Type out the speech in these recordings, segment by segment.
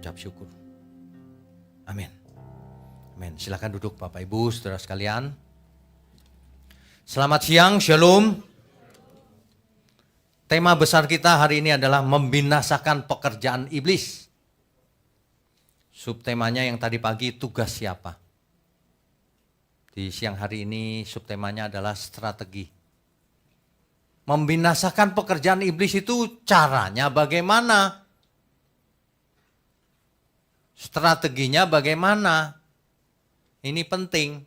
mengucap syukur. Amin. Amin. Silakan duduk Bapak Ibu, saudara sekalian. Selamat siang, Shalom. Tema besar kita hari ini adalah membinasakan pekerjaan iblis. Subtemanya yang tadi pagi, tugas siapa? Di siang hari ini subtemanya adalah strategi. Membinasakan pekerjaan iblis itu caranya bagaimana? Strateginya bagaimana? Ini penting.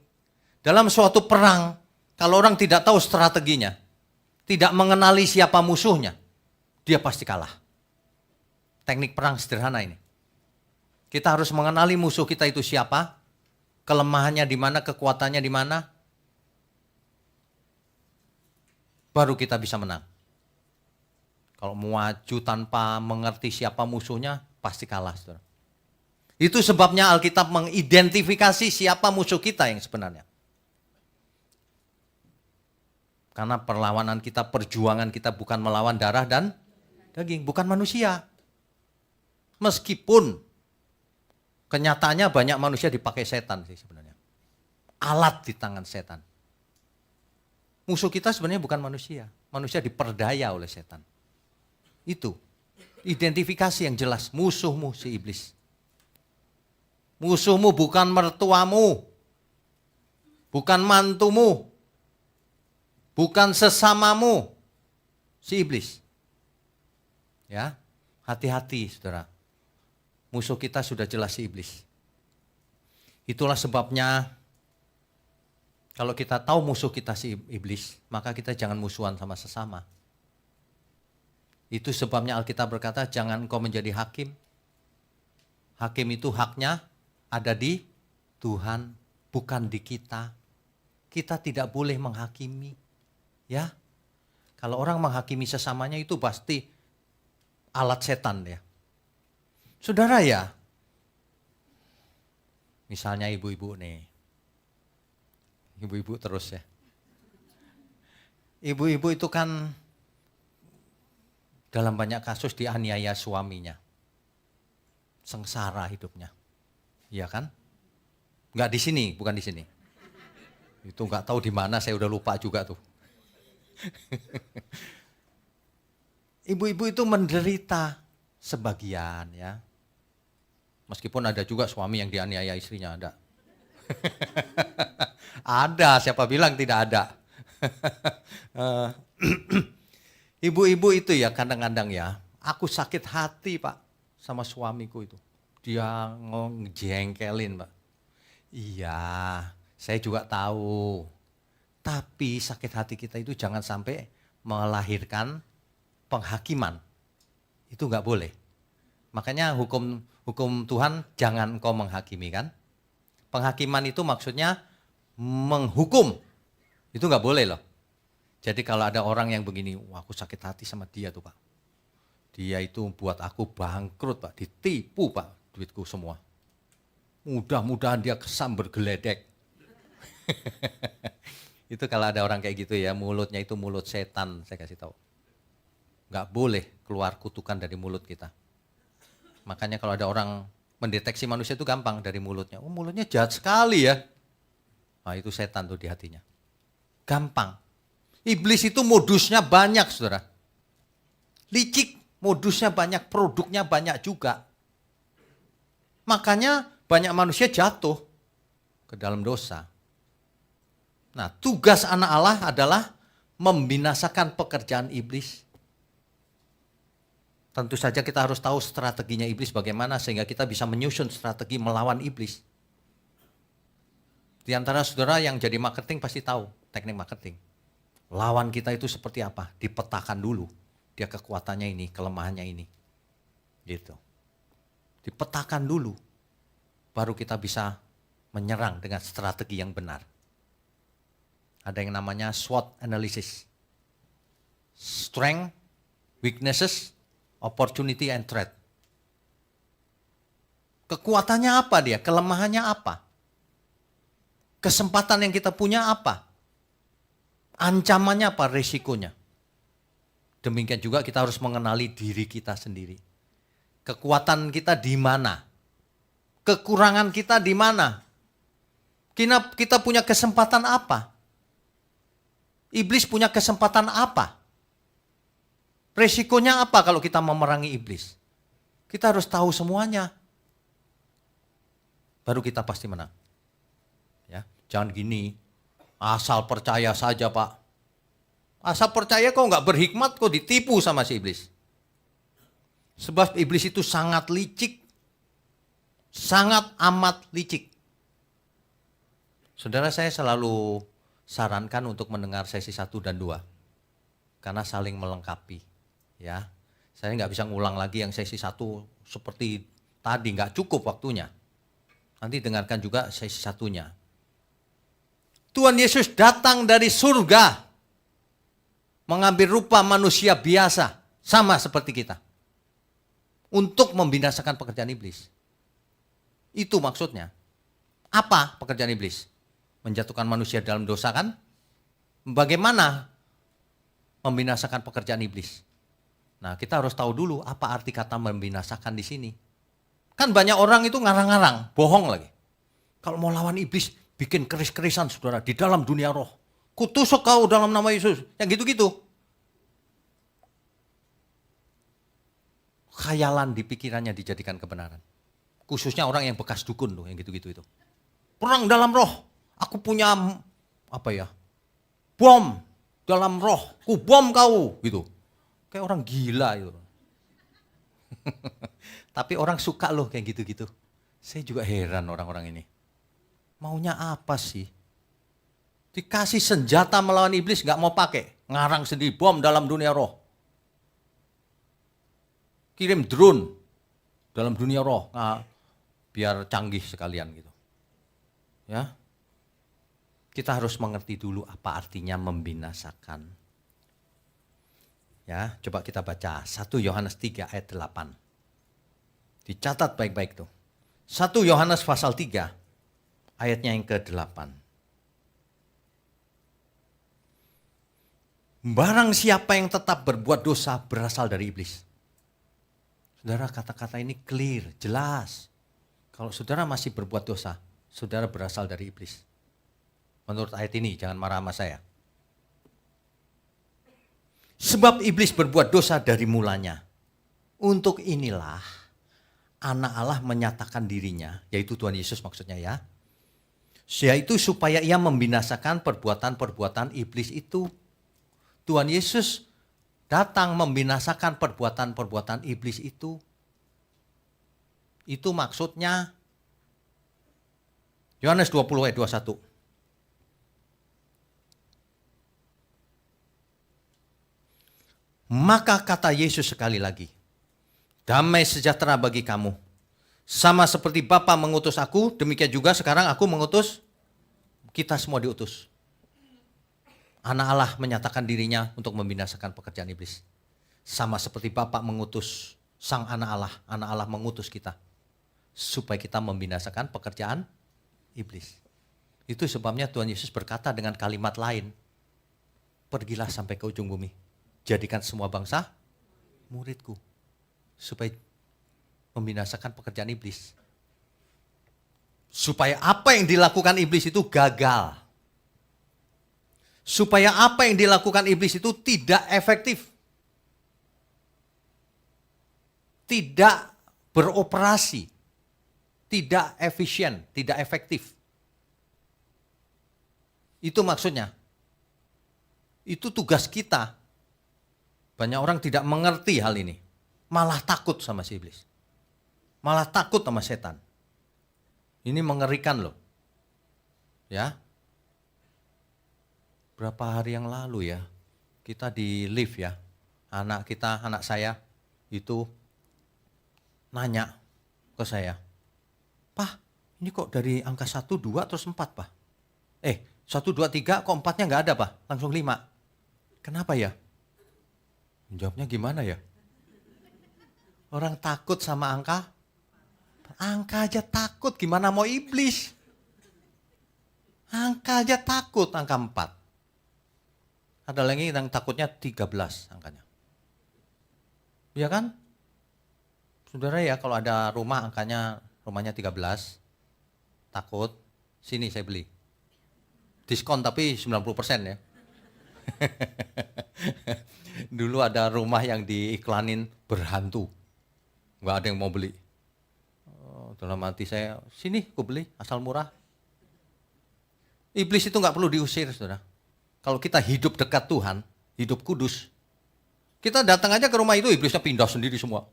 Dalam suatu perang, kalau orang tidak tahu strateginya, tidak mengenali siapa musuhnya, dia pasti kalah. Teknik perang sederhana ini. Kita harus mengenali musuh kita itu siapa, kelemahannya di mana, kekuatannya di mana, baru kita bisa menang. Kalau maju tanpa mengerti siapa musuhnya, pasti kalah, saudara. Itu sebabnya Alkitab mengidentifikasi siapa musuh kita yang sebenarnya. Karena perlawanan kita, perjuangan kita bukan melawan darah dan daging, bukan manusia. Meskipun kenyataannya banyak manusia dipakai setan sih sebenarnya. Alat di tangan setan. Musuh kita sebenarnya bukan manusia. Manusia diperdaya oleh setan. Itu identifikasi yang jelas, musuhmu si iblis. Musuhmu bukan mertuamu, bukan mantumu, bukan sesamamu, si iblis. Ya, hati-hati saudara. Musuh kita sudah jelas si iblis. Itulah sebabnya kalau kita tahu musuh kita si iblis, maka kita jangan musuhan sama sesama. Itu sebabnya Alkitab berkata, jangan engkau menjadi hakim. Hakim itu haknya ada di Tuhan, bukan di kita. Kita tidak boleh menghakimi. Ya, kalau orang menghakimi sesamanya itu pasti alat setan ya. Saudara ya, misalnya ibu-ibu nih. Ibu-ibu terus ya. Ibu-ibu itu kan dalam banyak kasus dianiaya suaminya. Sengsara hidupnya. Iya kan? Enggak di sini, bukan di sini. Itu enggak tahu di mana, saya udah lupa juga tuh. Ibu-ibu itu menderita sebagian ya. Meskipun ada juga suami yang dianiaya istrinya, ada. Ada, siapa bilang tidak ada. Ibu-ibu itu ya kadang-kadang ya, aku sakit hati Pak sama suamiku itu. Dia ngejengkelin Pak. Iya, saya juga tahu. Tapi sakit hati kita itu jangan sampai melahirkan penghakiman. Itu enggak boleh. Makanya hukum Tuhan jangan engkau menghakimi kan. Penghakiman itu maksudnya menghukum. Itu enggak boleh loh. Jadi kalau ada orang yang begini, wah aku sakit hati sama dia tuh Pak. Dia itu buat aku bangkrut Pak, ditipu Pak duitku semua. Mudah-mudahan dia kesambar geledek. Itu kalau ada orang kayak gitu ya, mulutnya itu mulut setan, saya kasih tahu. Enggak boleh keluar kutukan dari mulut kita. Makanya kalau ada orang mendeteksi manusia itu gampang dari mulutnya. Oh mulutnya jahat sekali ya. Nah itu setan tuh di hatinya. Gampang. Iblis itu modusnya banyak saudara. Licik, modusnya banyak, produknya banyak juga. Makanya banyak manusia jatuh ke dalam dosa. Nah tugas anak Allah adalah membinasakan pekerjaan iblis. Tentu saja kita harus tahu strateginya iblis bagaimana sehingga kita bisa menyusun strategi melawan iblis. Di antara saudara yang jadi marketing pasti tahu teknik marketing. Lawan kita itu seperti apa? Dipetakan dulu. Dia kekuatannya ini, kelemahannya ini. Gitu. Dipetakan dulu. Baru kita bisa menyerang dengan strategi yang benar. Ada yang namanya SWOT analysis. Strength, weaknesses, opportunity and threat. Kekuatannya apa dia? Kelemahannya apa? Kesempatan yang kita punya apa? Ancamannya apa? Risikonya. Demikian juga kita harus mengenali diri kita sendiri. Kekuatan kita di mana? Kekurangan kita di mana? Kita punya kesempatan apa? Iblis punya kesempatan apa? Resikonya apa kalau kita memerangi iblis? Kita harus tahu semuanya. Baru kita pasti menang. Ya, jangan gini, asal percaya saja Pak. Asal percaya kok nggak berhikmat, kok ditipu sama si iblis. Sebab iblis itu sangat licik. Sangat amat licik. Saudara, saya selalu sarankan untuk mendengar sesi 1 dan 2. Karena saling melengkapi. Ya, saya nggak bisa ngulang lagi yang sesi 1 seperti tadi, nggak cukup waktunya. Nanti dengarkan juga sesi 1-nya. Tuhan Yesus datang dari surga, mengambil rupa manusia biasa, sama seperti kita, untuk membinasakan pekerjaan iblis. Itu maksudnya. Apa pekerjaan iblis? Menjatuhkan manusia dalam dosa kan? Bagaimana membinasakan pekerjaan iblis? Nah, kita harus tahu dulu apa arti kata membinasakan di sini. Kan banyak orang itu ngarang-ngarang, bohong lagi. Kalau mau lawan iblis, bikin keris-kerisan saudara di dalam dunia roh. Kutusuk kau dalam nama Yesus. Yang gitu-gitu. Khayalan di pikirannya dijadikan kebenaran. Khususnya orang yang bekas dukun tuh, yang gitu-gitu itu. Perang dalam roh. Aku punya bom dalam roh. Ku bom kau gitu. Kayak orang gila itu. Tapi orang suka loh kayak gitu-gitu. Saya juga heran orang-orang ini. Maunya apa sih? Dikasih senjata melawan iblis gak mau pakai. Ngarang sendiri bom dalam dunia roh. Kirim drone dalam dunia roh. Nah, biar canggih sekalian gitu. Ya. Kita harus mengerti dulu apa artinya membinasakan. Ya, coba kita baca 1 Yohanes 3 ayat 8. Dicatat baik-baik tuh. 1 Yohanes pasal 3 ayatnya yang ke-8. Barang siapa yang tetap berbuat dosa berasal dari iblis. Saudara, kata-kata ini clear, jelas. Kalau saudara masih berbuat dosa, saudara berasal dari iblis. Menurut ayat ini, jangan marah sama saya. Sebab iblis berbuat dosa dari mulanya. Untuk inilah Anak Allah menyatakan dirinya, yaitu Tuhan Yesus maksudnya ya. Yaitu supaya ia membinasakan perbuatan-perbuatan iblis itu. Tuhan Yesus datang membinasakan perbuatan-perbuatan iblis itu. Itu maksudnya Yohanes 20 ayat 21. Maka kata Yesus sekali lagi, damai sejahtera bagi kamu. Sama seperti Bapa mengutus aku, demikian juga sekarang aku mengutus, kita semua diutus. Anak Allah menyatakan dirinya untuk membinasakan pekerjaan iblis. Sama seperti Bapa mengutus sang anak Allah mengutus kita. Supaya kita membinasakan pekerjaan iblis. Itu sebabnya Tuhan Yesus berkata dengan kalimat lain. Pergilah sampai ke ujung bumi. Jadikan semua bangsa muridku. Supaya membinasakan pekerjaan iblis. Supaya apa yang dilakukan iblis itu gagal. Supaya apa yang dilakukan iblis itu tidak efektif. Tidak beroperasi. Tidak efisien, tidak efektif. Itu maksudnya. Itu tugas kita. Banyak orang tidak mengerti hal ini. Malah takut sama si iblis. Malah takut sama setan. Ini mengerikan loh. Ya. Berapa hari yang lalu ya, kita di lift ya. Anak saya itu nanya ke saya. Pak, ini kok dari angka 1, 2 terus 4 Pak? 1, 2, 3 kok 4-nya nggak ada Pak? Langsung 5. Kenapa ya? Jawabnya gimana ya? Orang takut sama angka. Angka aja takut, gimana mau iblis? Angka aja takut, angka 4. Ada lagi yang takutnya 13 angkanya. Iya kan? Saudara ya, kalau ada rumah angkanya rumahnya 13, takut, sini saya beli. Diskon tapi 90% ya. Dulu ada rumah yang diiklanin berhantu, nggak ada yang mau beli. Dalam hati saya, sini aku beli, asal murah. Iblis itu nggak perlu diusir, saudara. Kalau kita hidup dekat Tuhan, hidup kudus, kita datang aja ke rumah itu, iblisnya pindah sendiri semua.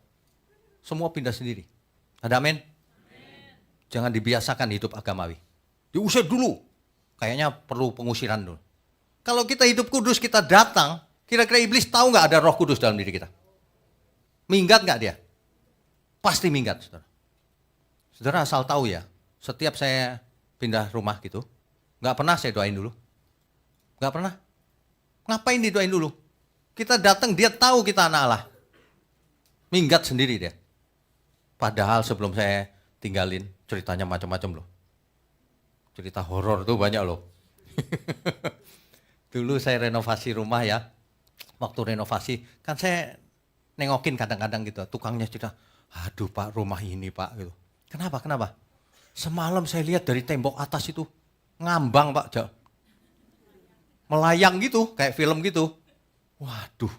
Semua pindah sendiri. Ada amin? Jangan dibiasakan hidup agamawi. Diusir dulu. Kayaknya perlu pengusiran dulu. Kalau kita hidup kudus, kita datang, kira-kira iblis tahu nggak ada Roh Kudus dalam diri kita? Minggat nggak dia? Pasti minggat, saudara. Saudara asal tahu ya, setiap saya pindah rumah gitu, nggak pernah saya doain dulu. Nggak pernah. Ngapain didoain dulu? Kita datang, dia tahu kita anak Allah. Minggat sendiri dia. Padahal sebelum saya tinggalin, ceritanya macam-macam loh. Cerita horor tuh banyak loh. Dulu saya renovasi rumah ya. Waktu renovasi, kan saya nengokin kadang-kadang gitu. Tukangnya cerita, aduh Pak, rumah ini Pak. Gitu. Kenapa? Semalam saya lihat dari tembok atas itu, ngambang Pak. Melayang gitu, kayak film gitu. Waduh.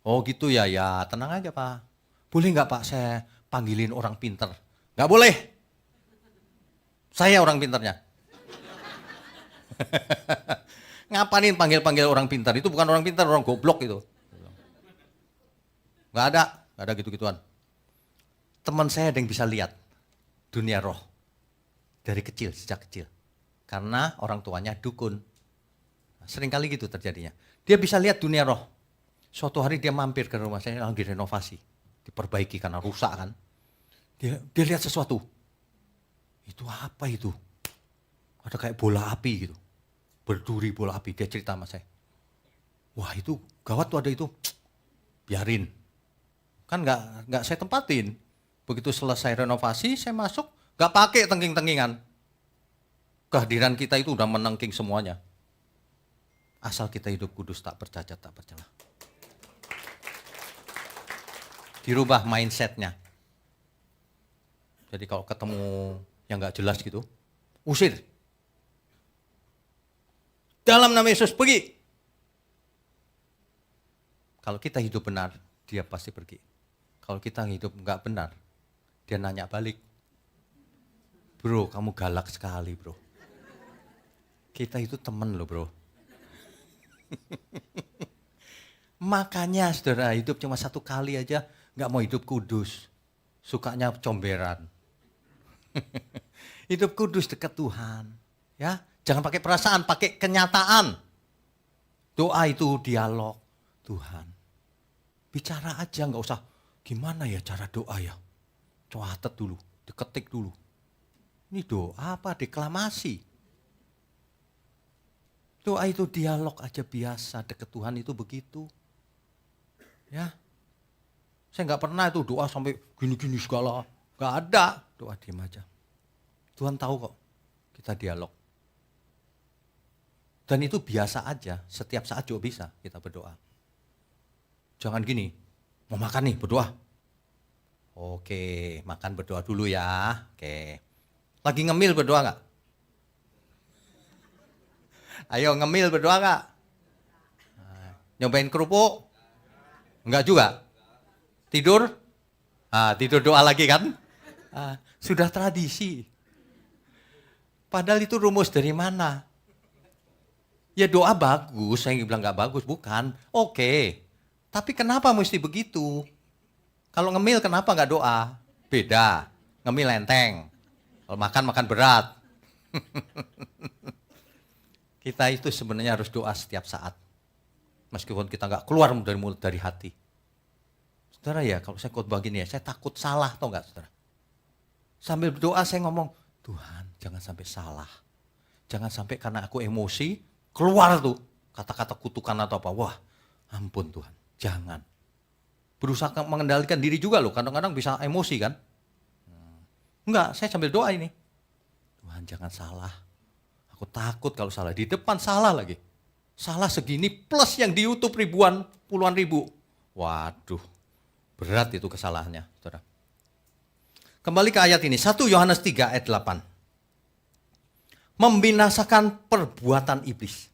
Oh gitu ya, tenang aja Pak. Boleh nggak Pak saya panggilin orang pinter? Nggak boleh. Saya orang pinternya. Ngapain panggil-panggil orang pintar? Itu bukan orang pintar, orang goblok itu. Nggak ada gitu-gituan. Teman saya ada yang bisa lihat dunia roh dari kecil, sejak kecil. Karena orang tuanya dukun. Seringkali gitu terjadinya. Dia bisa lihat dunia roh. Suatu hari dia mampir ke rumah saya lagi renovasi. Diperbaiki karena rusak kan. Dia lihat sesuatu. Itu apa itu? Ada kayak bola api gitu. Berduri bola api. Dia cerita sama saya. Wah itu gawat tuh ada itu. Biarin. Kan nggak saya tempatin. Begitu selesai renovasi saya masuk. Nggak pakai tengking-tengkingan. Kehadiran kita itu udah menengking semuanya. Asal kita hidup kudus tak bercacat tak bercela. Dirubah mindsetnya. Jadi kalau ketemu yang nggak jelas gitu, usir. Dalam nama Yesus pergi. Kalau kita hidup benar, dia pasti pergi. Kalau kita hidup nggak benar, dia nanya balik. Bro, kamu galak sekali bro. Kita itu temen loh bro. Makanya saudara hidup cuma satu kali aja nggak mau hidup kudus. Sukanya comberan. Hidup kudus dekat Tuhan. Ya, jangan pakai perasaan, pakai kenyataan. Doa itu dialog Tuhan. Bicara aja nggak usah gimana ya cara doa ya. Catat dulu, diketik dulu. Ini doa apa? Deklamasi. Doa itu dialog aja biasa, dekat Tuhan itu begitu. Ya, saya nggak pernah itu doa sampai gini-gini segala. Nggak ada, doa diam aja. Tuhan tahu kok, kita dialog. Dan itu biasa aja, setiap saat juga bisa kita berdoa. Jangan gini, mau makan nih berdoa. Oke, makan berdoa dulu ya. Oke, lagi ngemil berdoa nggak? Ayo ngemil berdoa nggak? Nyobain kerupuk? Enggak juga? Tidur? Tidur doa lagi kan? Sudah tradisi. Padahal itu rumus dari mana? Ya doa bagus, saya bilang nggak bagus, bukan. Oke, tapi kenapa mesti begitu? Kalau ngemil kenapa nggak doa? Beda, ngemil enteng. Kalau makan berat. Kita itu sebenarnya harus doa setiap saat. Meskipun kita nggak keluar dari mulut, dari hati. Saudara ya, kalau saya khotbah gini ya, saya takut salah, tau nggak saudara? Sambil berdoa saya ngomong, Tuhan jangan sampai salah. Jangan sampai karena aku emosi, keluar tuh kata-kata kutukan atau apa. Wah, ampun Tuhan, jangan. Berusaha mengendalikan diri juga loh, kadang-kadang bisa emosi kan. Enggak, saya sambil doa ini. Tuhan jangan salah. Aku takut kalau salah, di depan salah lagi. Salah segini plus yang di YouTube ribuan, puluhan ribu. Waduh, berat itu kesalahannya, saudara. Kembali ke ayat ini, 1 Yohanes 3 ayat 8. Membinasakan perbuatan iblis.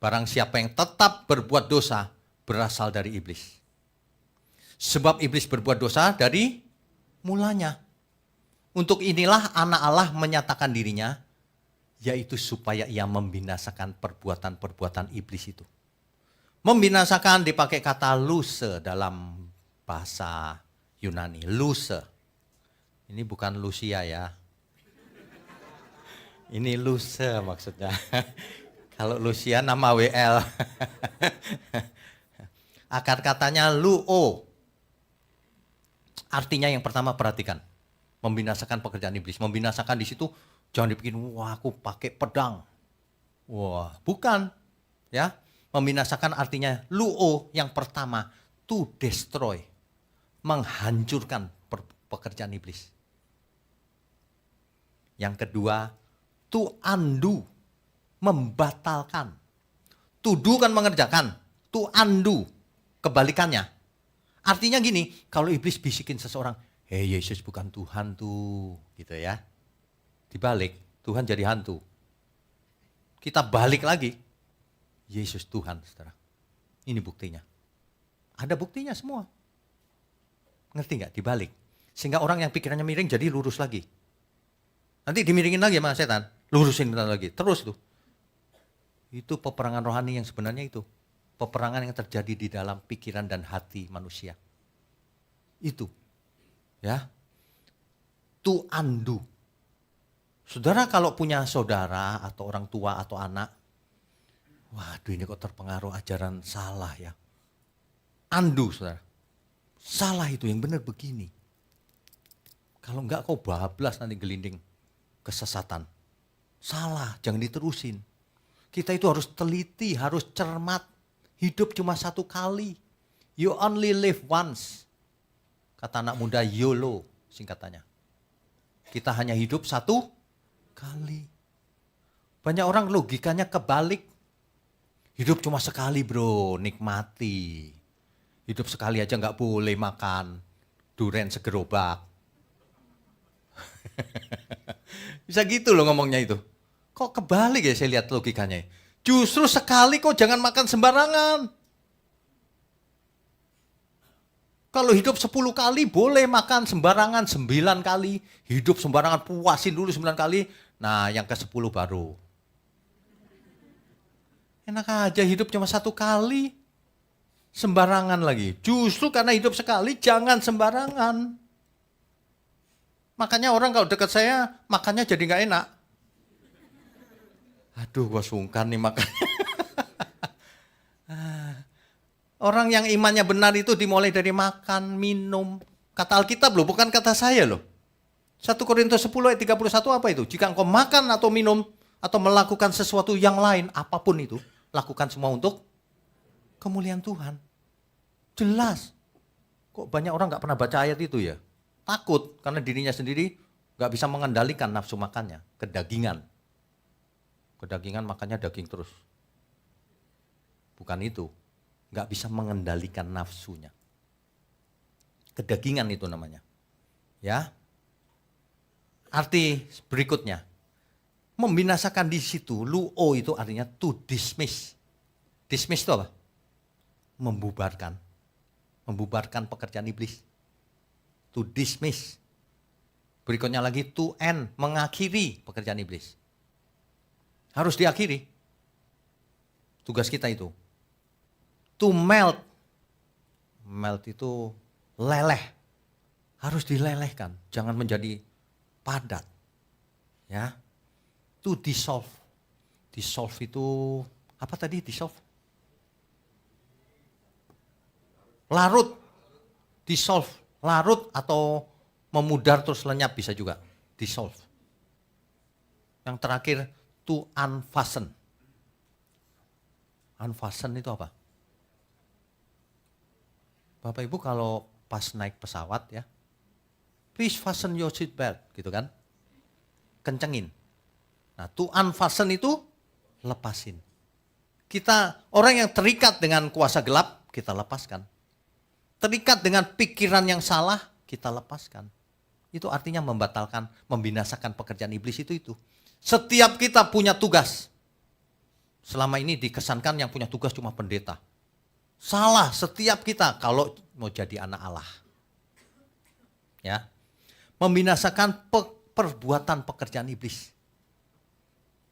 Barang siapa yang tetap berbuat dosa, berasal dari iblis. Sebab iblis berbuat dosa dari mulanya. Untuk inilah anak Allah menyatakan dirinya, yaitu supaya ia membinasakan perbuatan-perbuatan iblis itu. Membinasakan dipakai kata luse dalam bahasa Yunani, luse. Ini bukan Lucia ya. Ini luse maksudnya. Kalau Lucia nama WL. Akar katanya luo. Artinya yang pertama perhatikan. Membinasakan pekerjaan iblis. Membinasakan di situ jangan dibikin, wah aku pakai pedang. Wah, bukan. Ya, membinasakan artinya luo yang pertama, to destroy. Menghancurkan pekerjaan iblis. Yang kedua, to undo. Membatalkan. To do kan mengerjakan. To undo. Kebalikannya. Artinya gini, kalau iblis bisikin seseorang, hei Yesus bukan Tuhan tuh. Gitu ya. Dibalik, Tuhan jadi hantu. Kita balik lagi. Yesus Tuhan, saudara. Ini buktinya. Ada buktinya semua. Ngerti nggak? Dibalik. Sehingga orang yang pikirannya miring jadi lurus lagi. Nanti dimiringin lagi sama setan. Lurusin lagi. Terus tuh. Itu peperangan rohani yang sebenarnya itu. Peperangan yang terjadi di dalam pikiran dan hati manusia. Itu. Ya. To undo. Saudara kalau punya saudara atau orang tua atau anak. Waduh ini kok terpengaruh ajaran salah ya. Undo saudara. Salah itu yang benar begini. Kalau enggak kau bablas nanti gelinding kesesatan. Salah, jangan diterusin. Kita itu harus teliti, harus cermat. Hidup cuma satu kali. You only live once. Kata anak muda YOLO singkatannya. Kita hanya hidup satu kali. Banyak orang logikanya kebalik. Hidup cuma sekali bro, nikmati. Hidup sekali aja nggak boleh makan durian segerobak. Bisa gitu loh ngomongnya itu. Kok kebalik ya saya lihat logikanya. Justru sekali kok jangan makan sembarangan. Kalau hidup 10 kali boleh makan sembarangan 9 kali. Hidup sembarangan puasin dulu 9 kali. Nah yang ke-10 baru. Enak aja hidup cuma 1 kali. Sembarangan lagi. Justru karena hidup sekali jangan sembarangan. Makanya orang kalau dekat saya makannya jadi gak enak. Aduh gua sungkan nih makan. Orang yang imannya benar itu dimulai dari makan, minum. Kata Alkitab loh, bukan kata saya loh. 1 Korintus 10 ayat 31 apa itu? Jika engkau makan atau minum atau melakukan sesuatu yang lain, apapun itu, lakukan semua untuk kemuliaan Tuhan. Jelas. Kok banyak orang gak pernah baca ayat itu ya? Takut karena dirinya sendiri gak bisa mengendalikan nafsu makannya, kedagingan. Kedagingan makannya daging terus. Bukan itu. Gak bisa mengendalikan nafsunya. Kedagingan itu namanya. Ya. Arti berikutnya. Membinasakan di situ, luo itu artinya to dismiss. Dismiss itu apa? Membubarkan. Membubarkan pekerjaan iblis. To dismiss. Berikutnya lagi to end, mengakhiri pekerjaan iblis. Harus diakhiri. Tugas kita itu. To melt. Melt itu leleh. Harus dilelehkan. Jangan menjadi padat. Ya. To dissolve. Dissolve itu, apa tadi dissolve? Larut. Dissolve. Larut atau memudar terus lenyap bisa juga. Dissolve. Yang terakhir, to unfasten. Unfasten itu apa? Bapak Ibu kalau pas naik pesawat ya, please fasten your seat belt gitu kan. Kencengin. Nah to unfasten itu lepasin. Kita orang yang terikat dengan kuasa gelap kita lepaskan. terikat dengan pikiran yang salah, kita lepaskan. Itu artinya membatalkan, membinasakan pekerjaan iblis itu. Setiap kita punya tugas. Selama ini dikesankan yang punya tugas cuma pendeta. Salah setiap kita kalau mau jadi anak Allah. Ya. Membinasakan perbuatan pekerjaan iblis.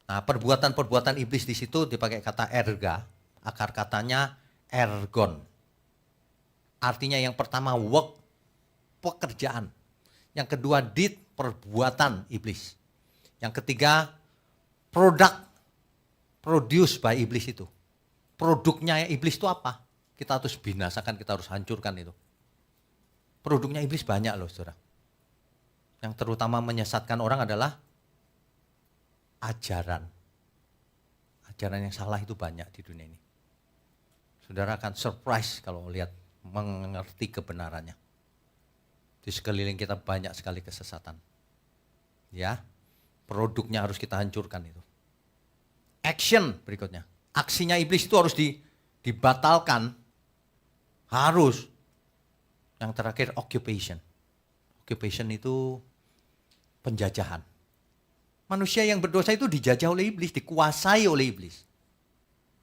Nah, perbuatan-perbuatan iblis di situ dipakai kata erga, akar katanya ergon. Artinya yang pertama work, pekerjaan. Yang kedua did, perbuatan iblis. Yang ketiga produk, produce by iblis itu. Produknya iblis itu apa? Kita harus binasakan, kita harus hancurkan itu. Produknya iblis banyak loh, saudara. Yang terutama menyesatkan orang adalah ajaran. Ajaran yang salah itu banyak di dunia ini. Saudara akan surprise kalau lihat mengerti kebenarannya. Di sekeliling kita banyak sekali kesesatan. Ya, produknya harus kita hancurkan itu. Action berikutnya. Aksinya iblis itu harus dibatalkan. Harus. Yang terakhir occupation. Occupation itu penjajahan. Manusia yang berdosa itu dijajah oleh iblis, dikuasai oleh iblis.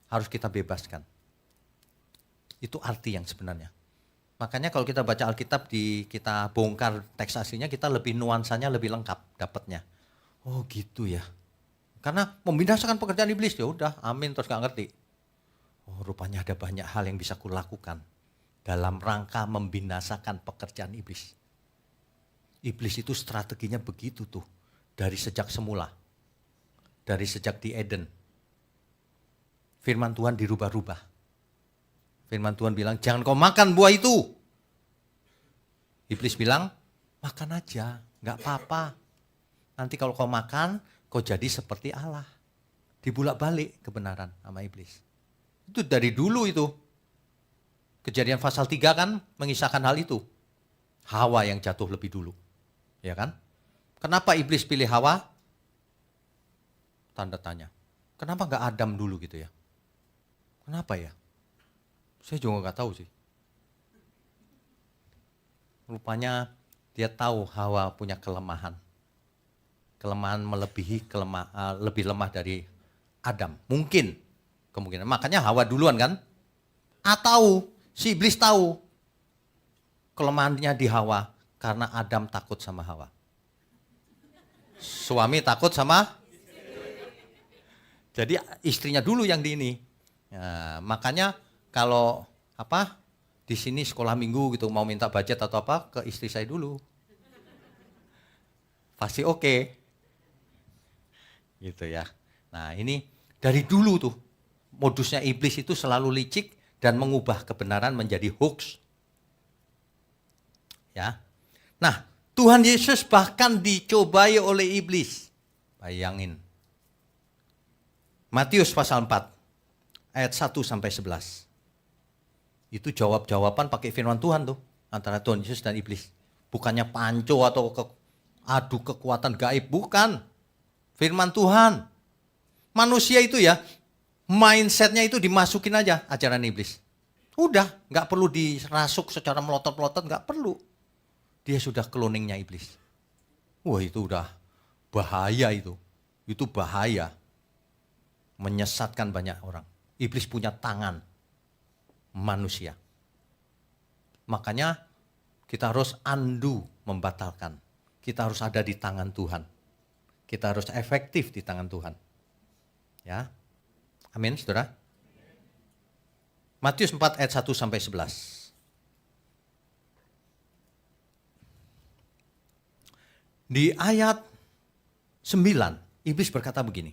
Harus kita bebaskan. Itu arti yang sebenarnya. Makanya kalau kita baca Alkitab, kita bongkar teks aslinya, kita lebih nuansanya lebih lengkap dapatnya. Oh gitu ya. Karena membinasakan pekerjaan iblis, ya udah, amin, terus gak ngerti. Oh rupanya ada banyak hal yang bisa kulakukan dalam rangka membinasakan pekerjaan iblis. Iblis itu strateginya begitu tuh. Dari sejak semula. Dari sejak di Eden. Firman Tuhan dirubah-rubah. Firman Tuhan bilang, jangan kau makan buah itu. Iblis bilang, makan aja, gak apa-apa. Nanti kalau kau makan, kau jadi seperti Allah. Dibulak-balik kebenaran sama iblis. Itu dari dulu itu. Kejadian pasal 3 kan mengisahkan hal itu. Hawa yang jatuh lebih dulu. Ya kan? Kenapa iblis pilih Hawa? Tanda tanya. Kenapa gak Adam dulu gitu ya? Kenapa ya? Saya juga gak tahu sih. Rupanya dia tahu Hawa punya kelemahan. Kelemahan melebihi lebih lemah dari Adam. Mungkin. Kemungkinan. Makanya Hawa duluan kan? Atau si iblis tahu kelemahannya di Hawa karena Adam takut sama Hawa. Suami takut sama, jadi istrinya dulu yang di ini. Ya, makanya kalau di sini sekolah minggu gitu mau minta budget atau apa ke istri saya dulu, pasti oke, gitu ya. Nah ini dari dulu tuh modusnya iblis itu selalu licik dan mengubah kebenaran menjadi hoax. Ya, nah. Tuhan Yesus bahkan dicobai oleh iblis. Bayangin. Matius pasal 4 ayat 1 sampai 11. Itu jawab-jawaban pakai firman Tuhan tuh antara Tuhan Yesus dan iblis. Bukannya panco atau adu kekuatan gaib, bukan. Firman Tuhan. Manusia itu ya mindsetnya itu dimasukin aja ajaran iblis. Udah, nggak perlu dirasuk secara melotot-melotot, nggak perlu. Dia sudah cloningnya iblis. Wah itu udah bahaya itu. Itu bahaya. Menyesatkan banyak orang. Iblis punya tangan manusia. Makanya kita harus undo, membatalkan. Kita harus ada di tangan Tuhan. Kita harus efektif di tangan Tuhan. Ya. Amin, saudara. Matius 4 ayat 1 sampai 11. Di ayat 9, iblis berkata begini.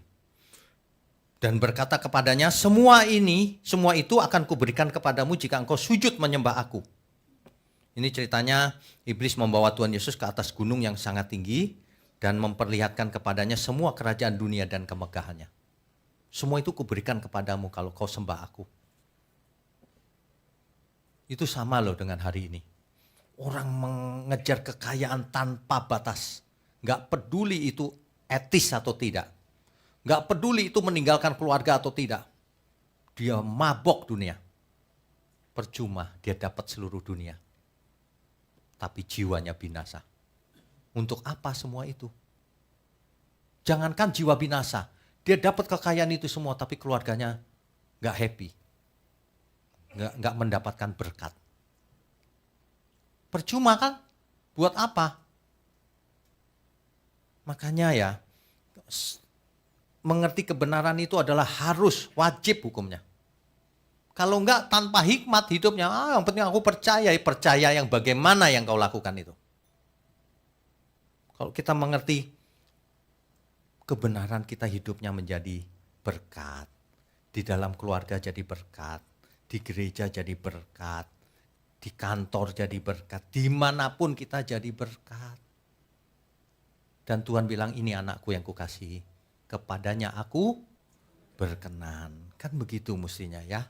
Dan berkata kepadanya, semua itu akan kuberikan kepadamu jika engkau sujud menyembah aku. Ini ceritanya iblis membawa Tuhan Yesus ke atas gunung yang sangat tinggi dan memperlihatkan kepadanya semua kerajaan dunia dan kemegahannya. Semua itu kuberikan kepadamu kalau kau sembah aku. Itu sama loh dengan hari ini. Orang mengejar kekayaan tanpa batas. Gak peduli itu etis atau tidak. Gak peduli itu meninggalkan keluarga atau tidak. Dia mabok dunia. percuma dia dapat seluruh dunia, tapi jiwanya binasa. Untuk apa semua itu? Jangankan jiwa binasa, dia dapat kekayaan itu semua, tapi keluarganya gak happy, gak mendapatkan berkat. Percuma kan? Buat apa? Makanya ya, mengerti kebenaran itu adalah harus, wajib hukumnya. Kalau enggak tanpa hikmat hidupnya, yang penting aku percaya yang bagaimana yang kau lakukan itu. Kalau kita mengerti kebenaran, kita hidupnya menjadi berkat. Di dalam keluarga jadi berkat, di gereja jadi berkat, di kantor jadi berkat, dimanapun kita jadi berkat. Dan Tuhan bilang, ini anakku yang kukasihi, kepadanya aku berkenan. Kan begitu mestinya ya.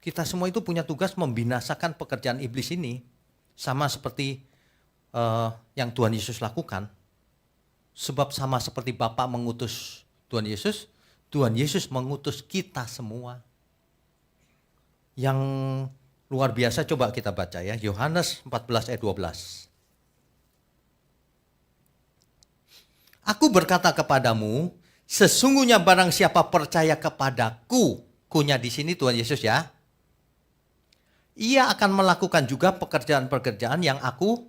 Kita semua itu punya tugas membinasakan pekerjaan iblis ini. Sama seperti yang Tuhan Yesus lakukan. Sebab sama seperti Bapa mengutus Tuhan Yesus mengutus kita semua. Yang luar biasa coba kita baca ya. Yohanes 14 ayat 12. Aku berkata kepadamu, sesungguhnya barang siapa percaya kepadaku, kunya di sini Tuhan Yesus ya, ia akan melakukan juga pekerjaan-pekerjaan yang aku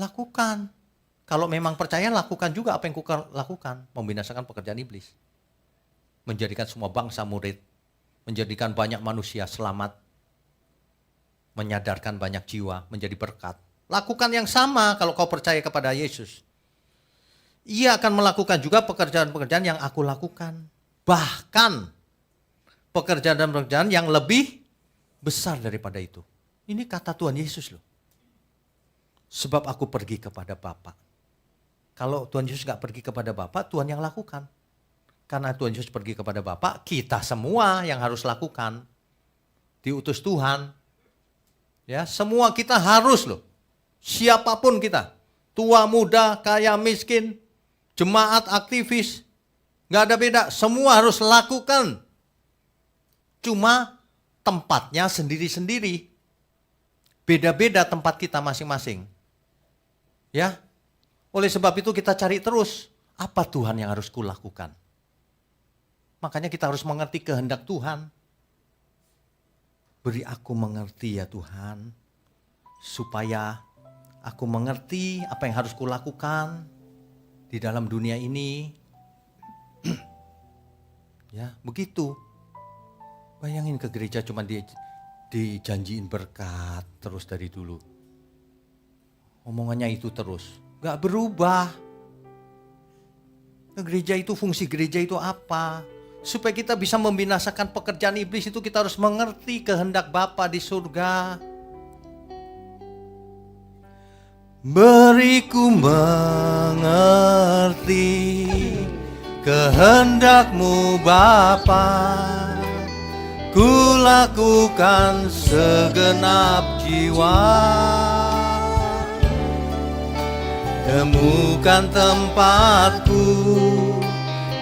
lakukan. Kalau memang percaya, lakukan juga apa yang aku lakukan, membinasakan pekerjaan iblis. Menjadikan semua bangsa murid, menjadikan banyak manusia selamat, menyadarkan banyak jiwa, menjadi berkat. Lakukan yang sama kalau kau percaya kepada Yesus. Ia akan melakukan juga pekerjaan-pekerjaan yang aku lakukan. Bahkan pekerjaan-pekerjaan yang lebih besar daripada itu. Ini kata Tuhan Yesus loh. Sebab aku pergi kepada Bapa. Kalau Tuhan Yesus gak pergi kepada Bapa, Tuhan yang lakukan. Karena Tuhan Yesus pergi kepada Bapa, kita semua yang harus lakukan. Diutus Tuhan. Ya, semua kita harus loh. Siapapun kita. Tua, muda, kaya, miskin, jemaat, aktivis, gak ada beda, semua harus lakukan. Cuma tempatnya sendiri-sendiri. Beda-beda tempat kita masing-masing. Ya. Oleh sebab itu kita cari terus, apa Tuhan yang harus kulakukan? Makanya kita harus mengerti kehendak Tuhan. Beri aku mengerti ya Tuhan, supaya aku mengerti apa yang harus kulakukan di dalam dunia ini. Ya, begitu. Bayangin ke gereja cuma dijanjiin berkat terus dari dulu. Omongannya itu terus, gak berubah. Ke gereja itu, fungsi gereja itu apa? Supaya kita bisa membinasakan pekerjaan iblis itu, kita harus mengerti kehendak Bapa di surga. Beriku mengerti kehendak-Mu Bapa, ku lakukan segenap jiwa. Temukan tempatku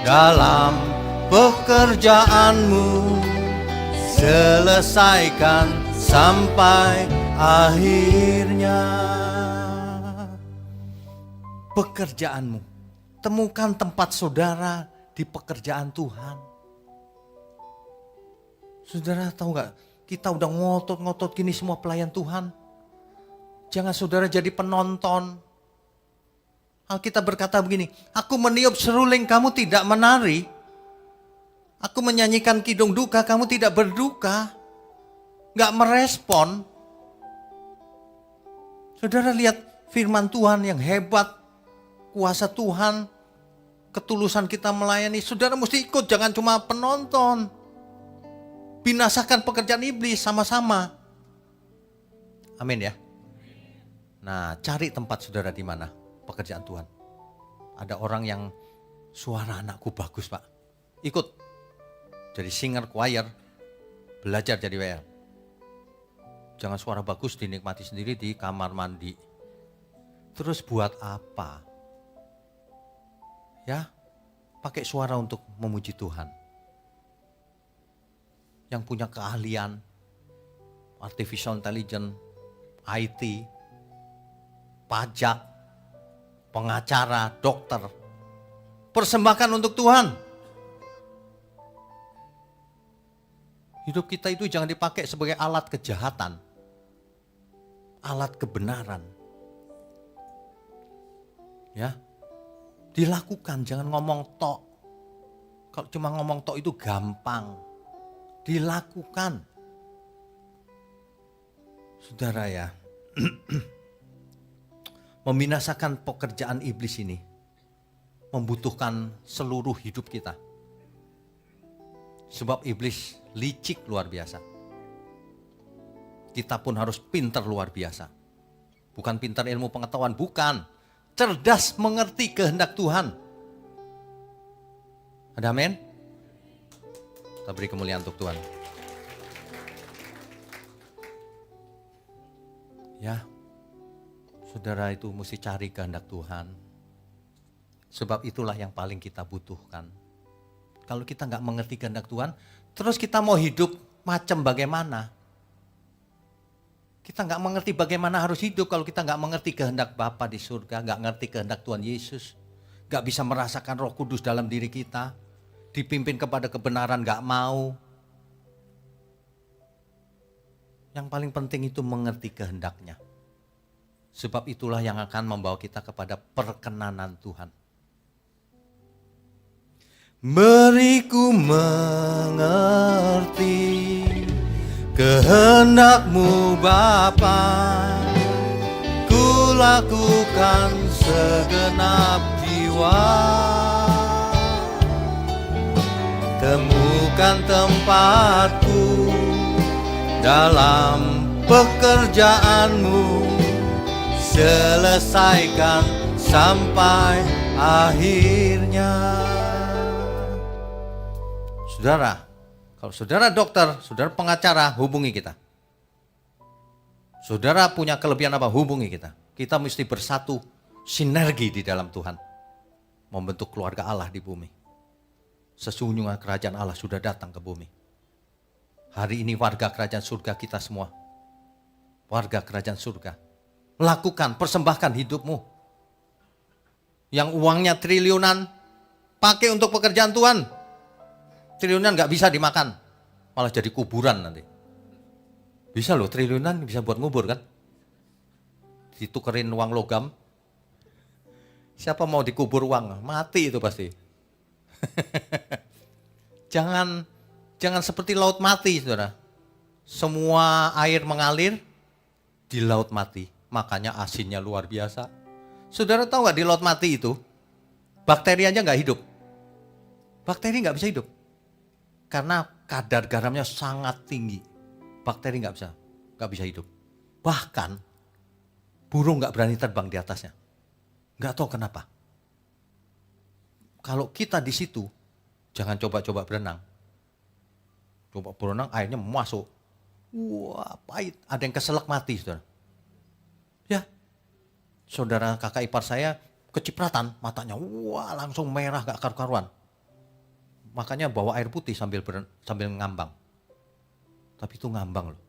dalam pekerjaan-Mu, selesaikan sampai akhirnya. Pekerjaan-Mu, temukan tempat saudara di pekerjaan Tuhan. Saudara tahu gak, kita udah ngotot-ngotot gini semua pelayan Tuhan. Jangan saudara jadi penonton. Alkitab berkata begini, aku meniup seruling, kamu tidak menari. Aku menyanyikan kidung duka, kamu tidak berduka. Gak merespon. Saudara lihat firman Tuhan yang hebat, kuasa Tuhan, ketulusan kita melayani. Saudara mesti ikut, jangan cuma penonton. Binasakan pekerjaan iblis sama-sama. Amin ya. Nah, cari tempat saudara di mana pekerjaan Tuhan. Ada orang yang suara anakku bagus Pak, ikut jadi singer choir, belajar jadi WL. Jangan suara bagus dinikmati sendiri di kamar mandi. Terus buat apa? Ya, pakai suara untuk memuji Tuhan. Yang punya keahlian, artificial intelligence, IT, pajak, pengacara, dokter. Persembahkan untuk Tuhan. Hidup kita itu jangan dipakai sebagai alat kejahatan, alat kebenaran. Ya, dilakukan, jangan ngomong tok. Kalau cuma ngomong tok itu gampang. Dilakukan. Saudara ya, membinasakan pekerjaan iblis ini membutuhkan seluruh hidup kita. Sebab iblis licik luar biasa. Kita pun harus pintar luar biasa. Bukan pintar ilmu pengetahuan, bukan. Cerdas mengerti kehendak Tuhan. Ada amin? Kita beri kemuliaan untuk Tuhan. Ya, saudara itu mesti cari kehendak Tuhan. Sebab itulah yang paling kita butuhkan. Kalau kita nggak mengerti kehendak Tuhan, terus kita mau hidup macam bagaimana? Kita nggak mengerti bagaimana harus hidup kalau kita nggak mengerti kehendak Bapa di surga, nggak ngerti kehendak Tuhan Yesus, nggak bisa merasakan Roh Kudus dalam diri kita, dipimpin kepada kebenaran nggak mau. Yang paling penting itu mengerti kehendaknya. Sebab itulah yang akan membawa kita kepada perkenanan Tuhan. Beriku mengerti kehendak-Mu Bapa, ku lakukan segenap jiwa. Temukan tempatku dalam pekerjaan-Mu, selesaikan sampai akhirnya. Saudara, kalau saudara dokter, saudara pengacara, hubungi kita. Saudara punya kelebihan apa, hubungi kita. Kita mesti bersatu, sinergi di dalam Tuhan. Membentuk keluarga Allah di bumi. Sesungguhnya kerajaan Allah sudah datang ke bumi. Hari ini warga kerajaan surga kita semua. Warga kerajaan surga. Lakukan, persembahkan hidupmu. Yang uangnya triliunan, pakai untuk pekerjaan Tuhan. Triliunan nggak bisa dimakan, malah jadi kuburan nanti. Bisa loh, triliunan bisa buat ngubur kan? Ditukerin uang logam. Siapa mau dikubur uang? Mati itu pasti. Jangan seperti laut mati, saudara. Semua air mengalir di laut mati, makanya asinnya luar biasa. Saudara tahu nggak di laut mati itu bakteri aja nggak hidup. Bakteri nggak bisa hidup. Karena kadar garamnya sangat tinggi. Bakteri nggak bisa hidup. Bahkan burung nggak berani terbang di atasnya. Nggak tahu kenapa. Kalau kita di situ, jangan coba-coba berenang. Coba berenang, airnya masuk. Wah, pahit. Ada yang keselak mati, saudara. Ya, saudara kakak ipar saya kecipratan, matanya wah langsung merah gak karu-karuan. Makanya bawa air putih sambil ngambang. Tapi itu ngambang loh.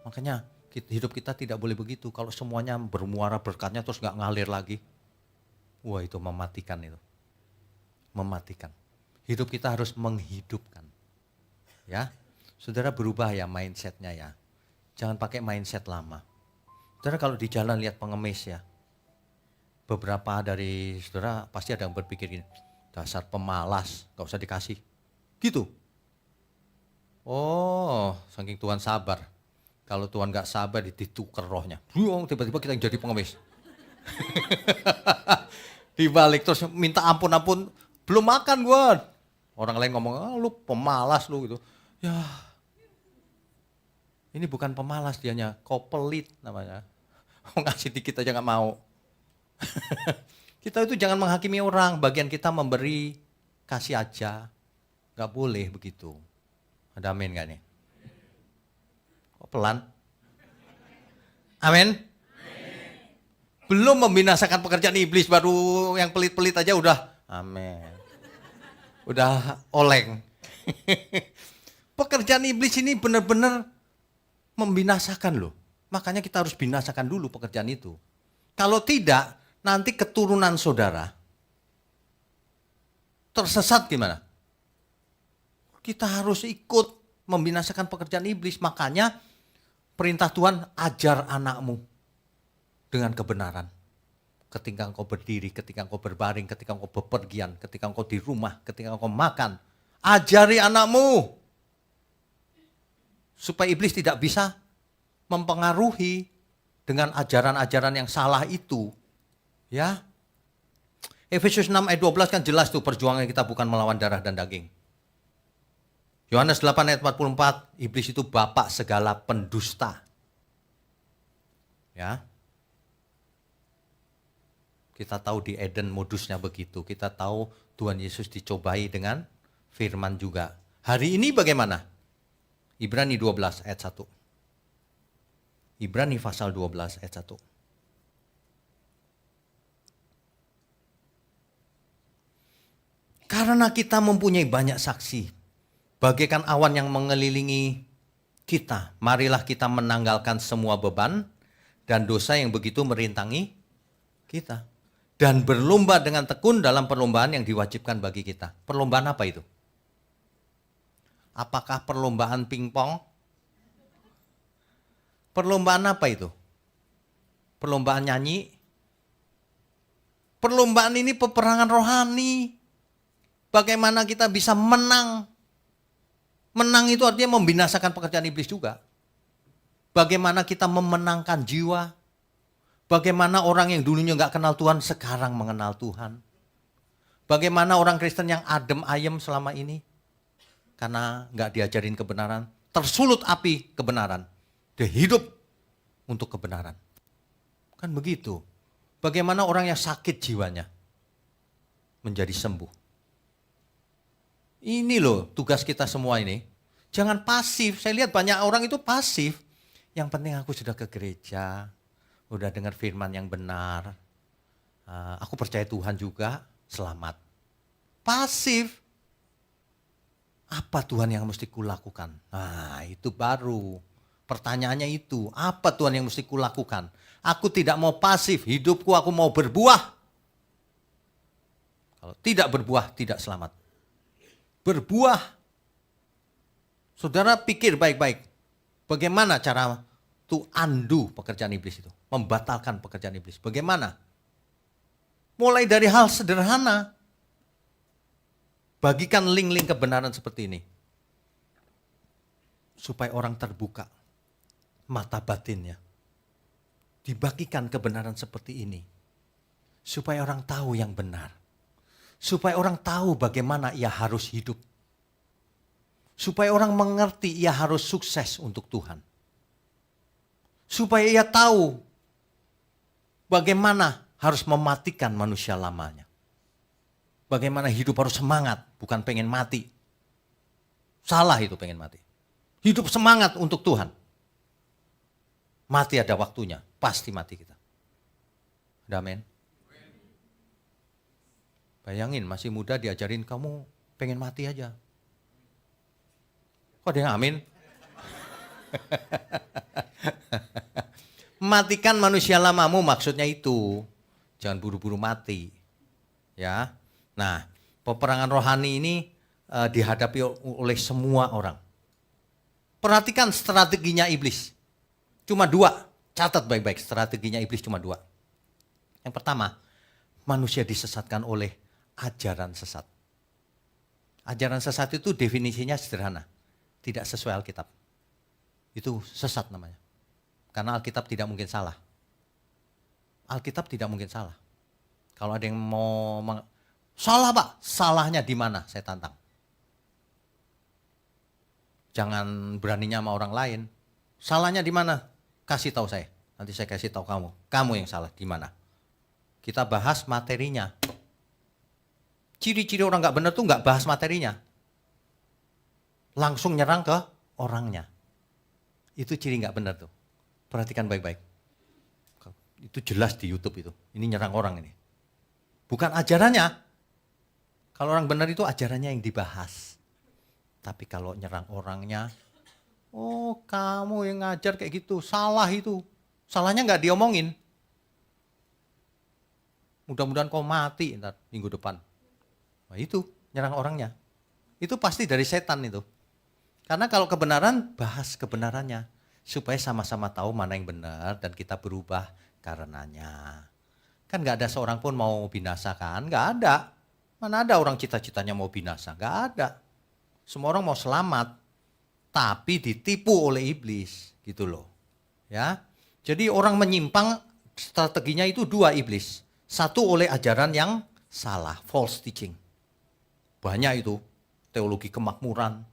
Makanya hidup kita tidak boleh begitu. Kalau semuanya bermuara berkatnya terus gak ngalir lagi. Wah itu mematikan itu. Mematikan. Hidup kita harus menghidupkan. Ya, saudara berubah ya mindsetnya ya. Jangan pakai mindset lama. Saudara kalau di jalan lihat pengemis ya. Beberapa dari saudara pasti ada yang berpikir gini. Dasar pemalas, gak usah dikasih. Gitu. Oh, saking Tuhan sabar. Kalau Tuhan gak sabar, ditukar rohnya. Tiba-tiba kita yang jadi pengemis. Dibalik terus minta ampun, belum makan gua. Orang lain ngomong, lu pemalas lu gitu. Ya, ini bukan pemalas dianya, kau pelit namanya. Ngasih dikit aja gak mau. Kita itu jangan menghakimi orang, bagian kita memberi, kasih aja. Gak boleh begitu. Ada amin gak nih? Kok pelan? Amin? Belum membinasakan pekerjaan iblis, baru yang pelit-pelit aja udah amin. Udah oleng. Pekerjaan iblis ini benar-benar Membinasakan loh. Makanya kita harus binasakan dulu pekerjaan itu. Kalau tidak, nanti keturunan saudara tersesat gimana? Kita harus ikut membinasakan pekerjaan iblis. Makanya perintah Tuhan, ajar anakmu dengan kebenaran. Ketika engkau berdiri, ketika engkau berbaring, ketika engkau bepergian, ketika engkau di rumah, ketika engkau makan. Ajari anakmu. Supaya iblis tidak bisa mempengaruhi dengan ajaran-ajaran yang salah itu. Ya. Efesus 6 ayat 12 kan jelas tuh, perjuangan kita bukan melawan darah dan daging. Yohanes 8 ayat 44, iblis itu bapak segala pendusta. Ya. Kita tahu di Eden modusnya begitu. Kita tahu Tuhan Yesus dicobai dengan firman juga. Hari ini bagaimana? Ibrani 12 ayat 1. Ibrani pasal 12 ayat 1. Karena kita mempunyai banyak saksi, bagaikan awan yang mengelilingi kita, marilah kita menanggalkan semua beban dan dosa yang begitu merintangi kita. Dan berlomba dengan tekun dalam perlombaan yang diwajibkan bagi kita. Perlombaan apa itu? Apakah perlombaan pingpong? Perlombaan apa itu? Perlombaan nyanyi? Perlombaan ini peperangan rohani. Bagaimana kita bisa menang? Menang itu artinya membinasakan pekerjaan iblis juga. Bagaimana kita memenangkan jiwa? Bagaimana orang yang dulunya nggak kenal Tuhan sekarang mengenal Tuhan? Bagaimana orang Kristen yang adem ayem selama ini? Karena nggak diajarin kebenaran, tersulut api kebenaran. Dia hidup untuk kebenaran. Kan begitu. Bagaimana orang yang sakit jiwanya menjadi sembuh. Ini loh tugas kita semua ini. Jangan pasif. Saya lihat banyak orang itu pasif. Yang penting aku sudah ke gereja, udah dengar firman yang benar. Aku percaya Tuhan juga, selamat. Pasif. Apa Tuhan yang mesti kulakukan? Nah itu baru. Pertanyaannya itu, apa Tuhan yang mesti kulakukan? Aku tidak mau pasif, hidupku aku mau berbuah. Kalau tidak berbuah, tidak selamat. Berbuah. Saudara pikir baik-baik. Bagaimana cara to undo pekerjaan iblis itu? Membatalkan pekerjaan iblis. Bagaimana? Mulai dari hal sederhana. Bagikan link-link kebenaran seperti ini. Supaya orang terbuka mata batinnya. Dibagikan kebenaran seperti ini. Supaya orang tahu yang benar. Supaya orang tahu bagaimana ia harus hidup. Supaya orang mengerti ia harus sukses untuk Tuhan. Supaya ia tahu bagaimana harus mematikan manusia lamanya. Bagaimana hidup harus semangat, bukan pengen mati. Salah itu pengen mati. Hidup semangat untuk Tuhan. Mati ada waktunya, pasti mati kita. Amin. Bayangin masih muda diajarin kamu pengen mati aja. Kok ada yang amin? Matikan manusia lamamu maksudnya itu. Jangan buru-buru mati. Ya. Nah, peperangan rohani ini dihadapi oleh semua orang. Perhatikan strateginya iblis. Cuma 2. Catat baik-baik, strateginya iblis cuma 2. Yang pertama, manusia disesatkan oleh ajaran sesat. Ajaran sesat itu definisinya sederhana. Tidak sesuai Alkitab. Itu sesat namanya. Karena Alkitab tidak mungkin salah. Alkitab tidak mungkin salah. Kalau ada yang mau salah Pak, salahnya di mana? Saya tantang. Jangan beraninya sama orang lain. Salahnya di mana? Kasih tahu saya. Nanti saya kasih tahu kamu. Kamu yang salah di mana? Kita bahas materinya. Ciri-ciri orang nggak benar tuh nggak bahas materinya. Langsung nyerang ke orangnya. Itu ciri nggak benar tuh. Perhatikan baik-baik. Itu jelas di YouTube itu. Ini nyerang orang ini. Bukan ajarannya. Kalau orang benar itu ajarannya yang dibahas. Tapi kalau nyerang orangnya, Oh kamu yang ngajar kayak gitu, salah itu. Salahnya nggak diomongin. Mudah-mudahan kau mati ntar minggu depan. Nah itu nyerang orangnya. Itu pasti dari setan itu. Karena kalau kebenaran, bahas kebenarannya. Supaya sama-sama tahu mana yang benar dan kita berubah karenanya. Kan gak ada seorang pun mau binasa kan? Gak ada. Mana ada orang cita-citanya mau binasa? Gak ada. Semua orang mau selamat. Tapi ditipu oleh iblis. Gitu loh. Ya. Jadi orang menyimpang strateginya itu dua iblis. Satu oleh ajaran yang salah, false teaching. Banyak itu. Teologi kemakmuran,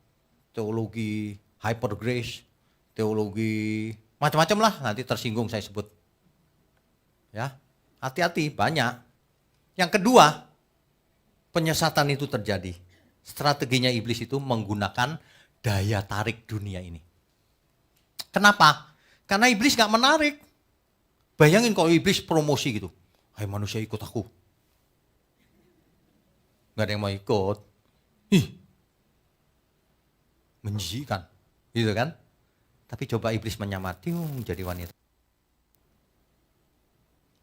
teologi hyper grace, teologi macam-macam lah, nanti tersinggung saya sebut. Ya, hati-hati, banyak. Yang kedua, penyesatan itu terjadi. Strateginya iblis itu menggunakan daya tarik dunia ini. Kenapa? Karena iblis gak menarik. Bayangin kalau iblis promosi gitu. Hai manusia ikut aku. Gak ada yang mau ikut. Ih, menjijikan, gitu kan? Tapi coba iblis menyamar, jadi wanita.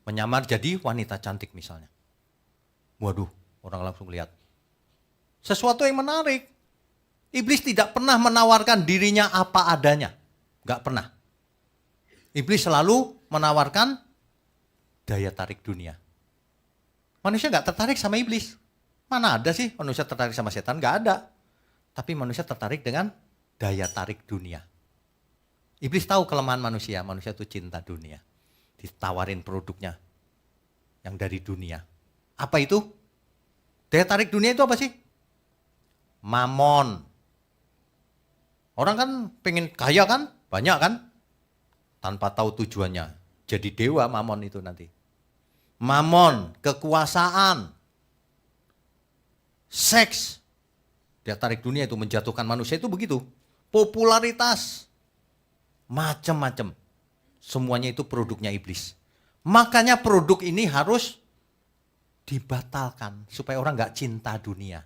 Menyamar jadi wanita cantik misalnya. Waduh, orang langsung lihat. Sesuatu yang menarik. Iblis tidak pernah menawarkan dirinya apa adanya. Gak pernah. Iblis selalu menawarkan daya tarik dunia. Manusia gak tertarik sama iblis. Mana ada sih manusia tertarik sama setan? Gak ada. Tapi manusia tertarik dengan daya tarik dunia. Iblis tahu kelemahan manusia. Manusia itu cinta dunia. Ditawarin produknya yang dari dunia. Apa itu? Daya tarik dunia itu apa sih? Mamon. Orang kan pengen kaya kan? Banyak kan? Tanpa tahu tujuannya. Jadi dewa mamon itu nanti. Mamon, kekuasaan, seks. Daya tarik dunia itu menjatuhkan manusia itu begitu. Popularitas. Macam-macam. Semuanya itu produknya iblis. Makanya produk ini harus dibatalkan. Supaya orang gak cinta dunia.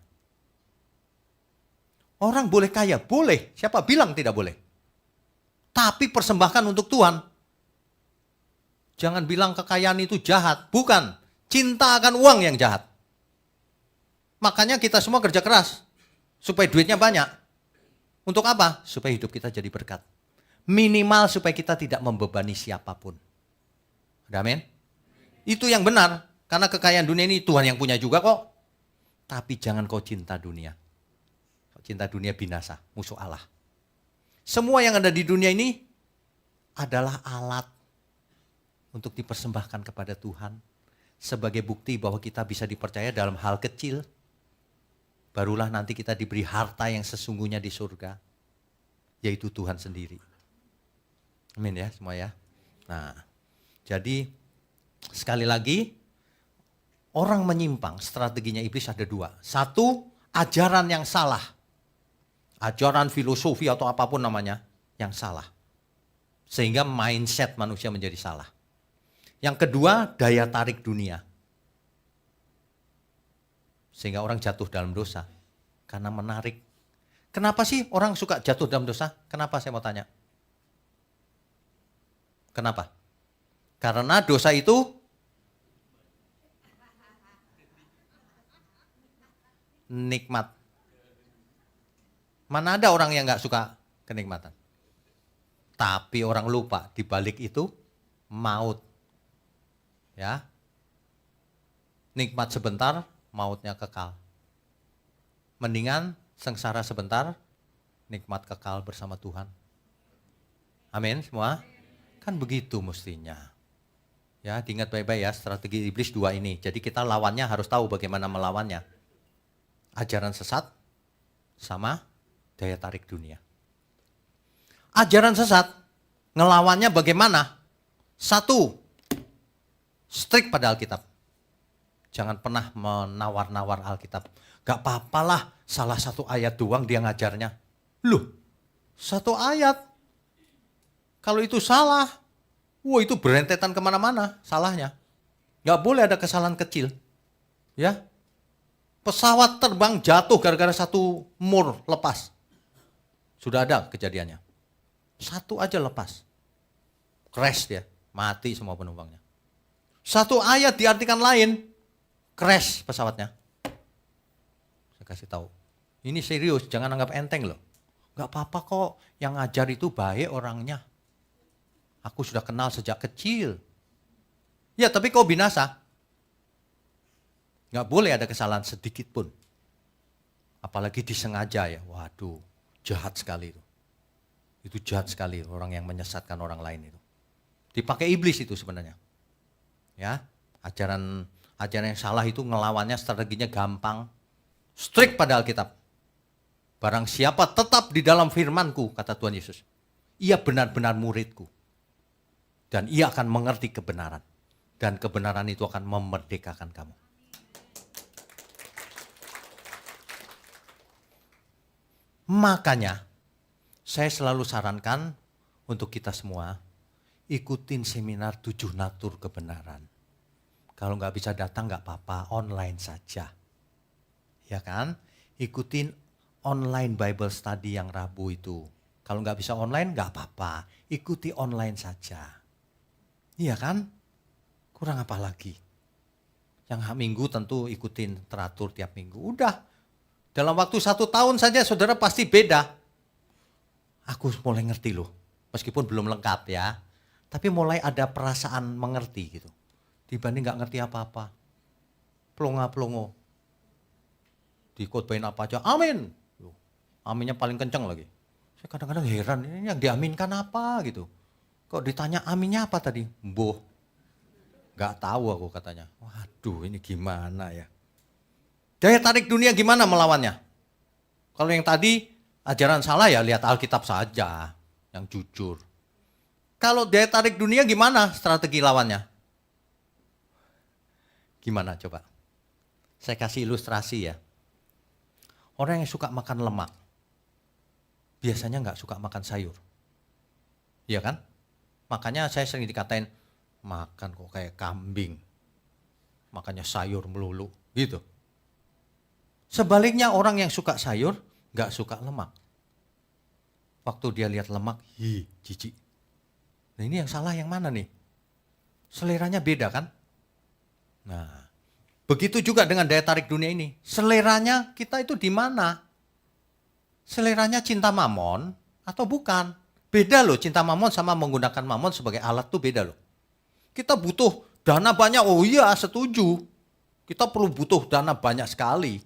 Orang boleh kaya? Boleh. Siapa bilang tidak boleh? Tapi persembahkan untuk Tuhan. Jangan bilang kekayaan itu jahat. Bukan. Cinta akan uang yang jahat. Makanya kita semua kerja keras. Supaya duitnya banyak. Untuk apa? Supaya hidup kita jadi berkat. Minimal supaya kita tidak membebani siapapun. Amin? Itu yang benar. Karena kekayaan dunia ini Tuhan yang punya juga kok. Tapi jangan kau cinta dunia. Kau cinta dunia binasa, musuh Allah. Semua yang ada di dunia ini adalah alat untuk dipersembahkan kepada Tuhan. Sebagai bukti bahwa kita bisa dipercaya dalam hal kecil. Barulah nanti kita diberi harta yang sesungguhnya di surga. Yaitu Tuhan sendiri. Amin ya semua ya. Nah, jadi sekali lagi, orang menyimpang, strateginya iblis ada dua. Satu, ajaran yang salah. Ajaran filosofi atau apapun namanya, yang salah. Sehingga mindset manusia menjadi salah. Yang kedua, daya tarik dunia. Sehingga orang jatuh dalam dosa. Karena menarik. Kenapa sih orang suka jatuh dalam dosa? Kenapa saya mau tanya? Kenapa? Karena dosa itu nikmat. Mana ada orang yang gak suka kenikmatan? Tapi orang lupa di balik itu maut. Ya. Nikmat sebentar, mautnya kekal. Mendingan sengsara sebentar, nikmat kekal bersama Tuhan. Amin semua? Kan begitu mestinya. Ya, diingat baik-baik ya, strategi iblis dua ini. Jadi kita lawannya harus tahu bagaimana melawannya. Ajaran sesat sama daya tarik dunia. Ajaran sesat, ngelawannya bagaimana? Satu, strict pada Alkitab. Jangan pernah menawar-nawar Alkitab. Gak apa-apalah salah satu ayat doang dia ngajarnya. Loh, satu ayat. Kalau itu salah, wah itu berentetan kemana-mana salahnya. Gak boleh ada kesalahan kecil. Ya, pesawat terbang jatuh gara-gara satu mur lepas. Sudah ada kejadiannya. Satu aja lepas. Crash dia, mati semua penumpangnya. Satu ayat diartikan lain, crash pesawatnya. Saya kasih tahu. Ini serius, jangan anggap enteng loh. Gak apa-apa kok, yang ngajar itu baik orangnya. Aku sudah kenal sejak kecil. Ya tapi kok binasa? Gak boleh ada kesalahan sedikit pun. Apalagi disengaja ya, waduh jahat sekali itu. Itu jahat sekali orang yang menyesatkan orang lain itu. Dipakai iblis itu sebenarnya. Ya, ajaran yang salah itu ngelawannya strateginya gampang. Strict pada Alkitab. Barang siapa tetap di dalam firman-Ku, kata Tuhan Yesus, ia benar-benar murid-Ku. Dan ia akan mengerti kebenaran. Dan kebenaran itu akan memerdekakan kamu. Makanya, saya selalu sarankan untuk kita semua, ikutin seminar 7 natur kebenaran. Kalau nggak bisa datang nggak apa-apa, online saja. Ya kan? Ikutin online Bible study yang Rabu itu. Kalau nggak bisa online nggak apa-apa, ikuti online saja. Iya kan? Kurang apa lagi? Yang minggu tentu ikutin teratur tiap minggu. Udah, dalam waktu 1 tahun saja saudara pasti beda. Aku mulai ngerti loh, meskipun belum lengkap ya. Tapi mulai ada perasaan mengerti gitu. Dibanding gak ngerti apa-apa. Plonga-plongo. Dikotbahin apa aja, amin. Aminnya paling kenceng lagi. Saya kadang-kadang heran, ini yang diaminkan apa gitu. Kok ditanya aminnya apa tadi? Mboh. Gak tahu aku katanya. Waduh ini gimana ya. Daya tarik dunia gimana melawannya? Kalau yang tadi ajaran salah ya lihat Alkitab saja. Yang jujur. Kalau daya tarik dunia gimana strategi lawannya? Gimana coba? Saya kasih ilustrasi ya. Orang yang suka makan lemak, biasanya nggak suka makan sayur. Iya kan? Makanya saya sering dikatain, makan kok kayak kambing. Makanya sayur melulu, gitu. Sebaliknya orang yang suka sayur, nggak suka lemak. Waktu dia lihat lemak, jijik. Nah ini yang salah yang mana nih? Seleranya beda kan? Nah, begitu juga dengan daya tarik dunia ini. Seleranya kita itu di mana? Seleranya cinta mamon atau bukan? Beda loh, cinta mamon sama menggunakan mamon sebagai alat tuh beda loh. Kita butuh dana banyak, oh iya setuju. Kita perlu butuh dana banyak sekali.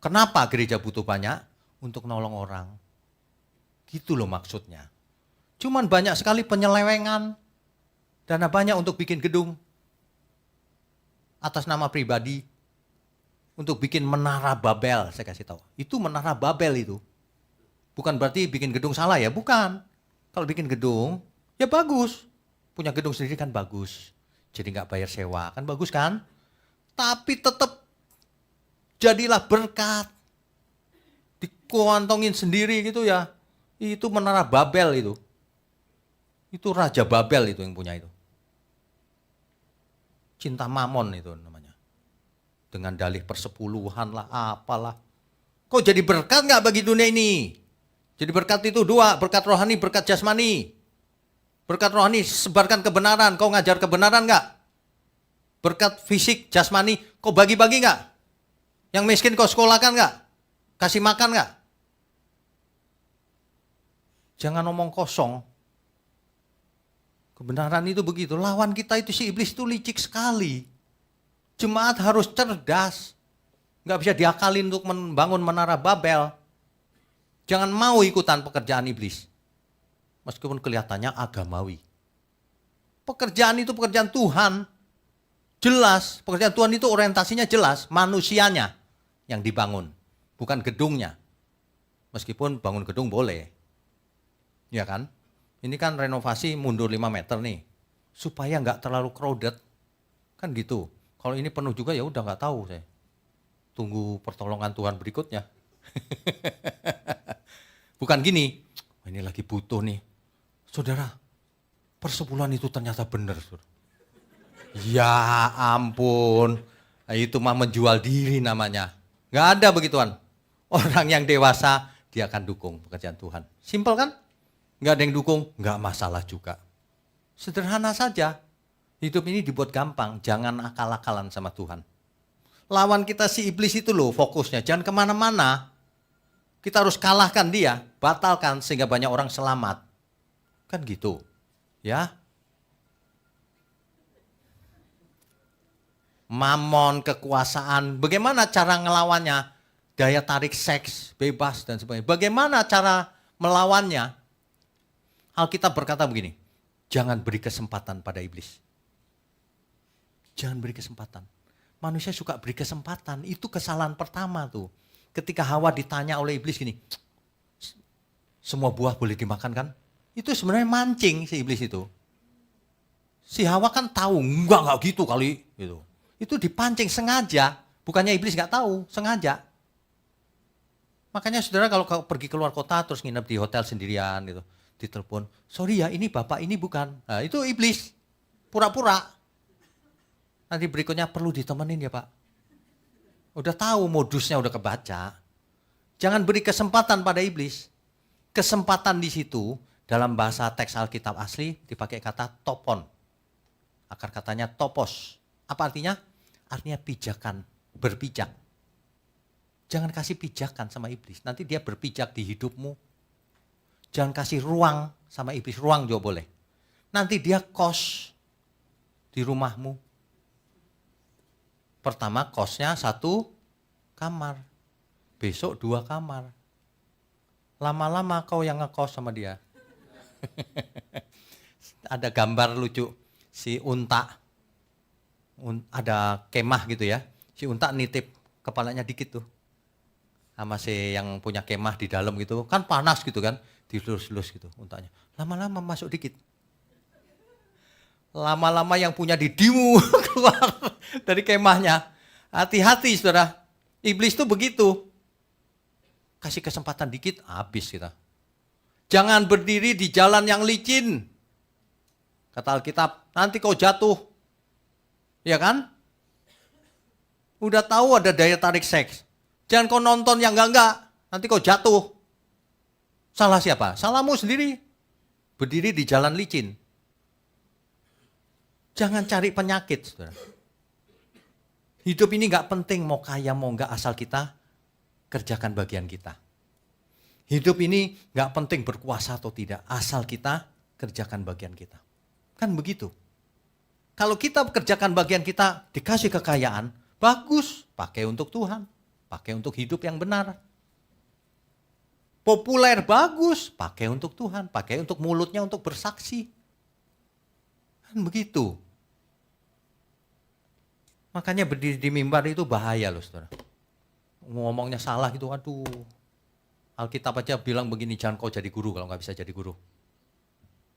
Kenapa gereja butuh banyak? Untuk nolong orang. Gitu loh maksudnya. Cuman banyak sekali penyelewengan. Dana banyak untuk bikin gedung. Atas nama pribadi. Untuk bikin menara Babel, saya kasih tahu. Itu menara Babel itu. Bukan berarti bikin gedung salah ya, bukan. Kalau bikin gedung, ya bagus. Punya gedung sendiri kan bagus. Jadi nggak bayar sewa, kan bagus kan? Tapi tetap jadilah berkat. Dikuantongin sendiri gitu ya. Itu menara Babel itu. Itu Raja Babel itu yang punya itu. Cinta mamon itu namanya. Dengan dalih persepuluhan lah, apalah. Kok jadi berkat nggak bagi dunia ini? Jadi berkat itu 2, berkat rohani, berkat jasmani. Berkat rohani, sebarkan kebenaran. Kau ngajar kebenaran nggak? Berkat fisik, jasmani, kau bagi-bagi nggak? Yang miskin kau sekolahkan nggak? Kasih makan nggak? Jangan omong kosong. Kebenaran itu begitu. Lawan kita itu si iblis itu licik sekali. Jemaat harus cerdas. Nggak bisa diakalin untuk membangun menara Babel. Jangan mau ikutan pekerjaan iblis. Meskipun kelihatannya agamawi. Pekerjaan itu pekerjaan Tuhan. Jelas, pekerjaan Tuhan itu orientasinya jelas. Manusianya yang dibangun. Bukan gedungnya. Meskipun bangun gedung boleh. Ya kan? Ini kan renovasi mundur 5 meter nih. Supaya nggak terlalu crowded. Kan gitu. Kalau ini penuh juga ya udah nggak tahu saya. Tunggu pertolongan Tuhan berikutnya. Bukan gini. Ini lagi butuh nih. Saudara, persepuluhan itu ternyata benar. Ya ampun. Itu mah menjual diri namanya. Nggak ada begituan. Orang yang dewasa dia akan dukung pekerjaan Tuhan. Simpel kan? Nggak ada yang dukung, nggak masalah juga. Sederhana saja. Hidup ini dibuat gampang, jangan akal-akalan sama Tuhan. Lawan kita si iblis itu loh fokusnya, jangan kemana-mana. Kita harus kalahkan dia, batalkan sehingga banyak orang selamat. Kan gitu, ya. Mamon, kekuasaan, bagaimana cara ngelawannya? Daya tarik seks, bebas dan sebagainya. Bagaimana cara melawannya? Alkitab berkata begini, jangan beri kesempatan pada iblis. Jangan beri kesempatan. Manusia suka beri kesempatan, itu kesalahan pertama tuh. Ketika Hawa ditanya oleh iblis gini, semua buah boleh dimakan kan? Itu sebenarnya mancing si iblis itu. Si Hawa kan tahu, enggak gitu kali. Gitu. Itu dipancing sengaja, bukannya iblis nggak tahu, sengaja. Makanya saudara kalau pergi keluar kota terus nginep di hotel sendirian gitu, ditelepon, sorry ya ini bapak ini bukan. Nah, itu iblis, pura-pura. Nanti berikutnya perlu ditemenin ya pak. Udah tahu modusnya udah kebaca. Jangan beri kesempatan pada iblis. Kesempatan di situ dalam bahasa teks Alkitab asli dipakai kata topon. Akar katanya topos. Apa artinya? Artinya pijakan, berpijak. Jangan kasih pijakan sama iblis, nanti dia berpijak di hidupmu. Jangan kasih ruang sama iblis, ruang juga boleh. Nanti dia kos di rumahmu. Pertama kosnya 1 kamar, besok 2 kamar. Lama-lama kau yang ngekos sama dia. Ada gambar lucu, si unta. Ada kemah gitu ya, si unta nitip kepalanya dikit tuh. Sama si yang punya kemah di dalam gitu, kan panas gitu kan, dilus-lus gitu untanya. Lama-lama masuk dikit. Lama-lama yang punya didimu keluar dari kemahnya. Hati-hati saudara, iblis tuh begitu. Kasih kesempatan dikit, habis kita. Jangan berdiri di jalan yang licin. Kata Alkitab, nanti kau jatuh. Ya kan? Udah tahu ada daya tarik seks. Jangan kau nonton yang enggak, nanti kau jatuh. Salah siapa? Salahmu sendiri. Berdiri di jalan licin. Jangan cari penyakit, saudara. Hidup ini enggak penting mau kaya mau enggak, asal kita kerjakan bagian kita. Hidup ini enggak penting berkuasa atau tidak, asal kita kerjakan bagian kita. Kan begitu. Kalau kita kerjakan bagian kita, dikasih kekayaan, bagus, pakai untuk Tuhan. Pakai untuk hidup yang benar. Populer, bagus, pakai untuk Tuhan. Pakai untuk mulutnya untuk bersaksi. Kan begitu. Makanya berdiri di mimbar itu bahaya loh saudara. Ngomongnya salah gitu, aduh. Alkitab aja bilang begini, jangan kau jadi guru kalau nggak bisa jadi guru.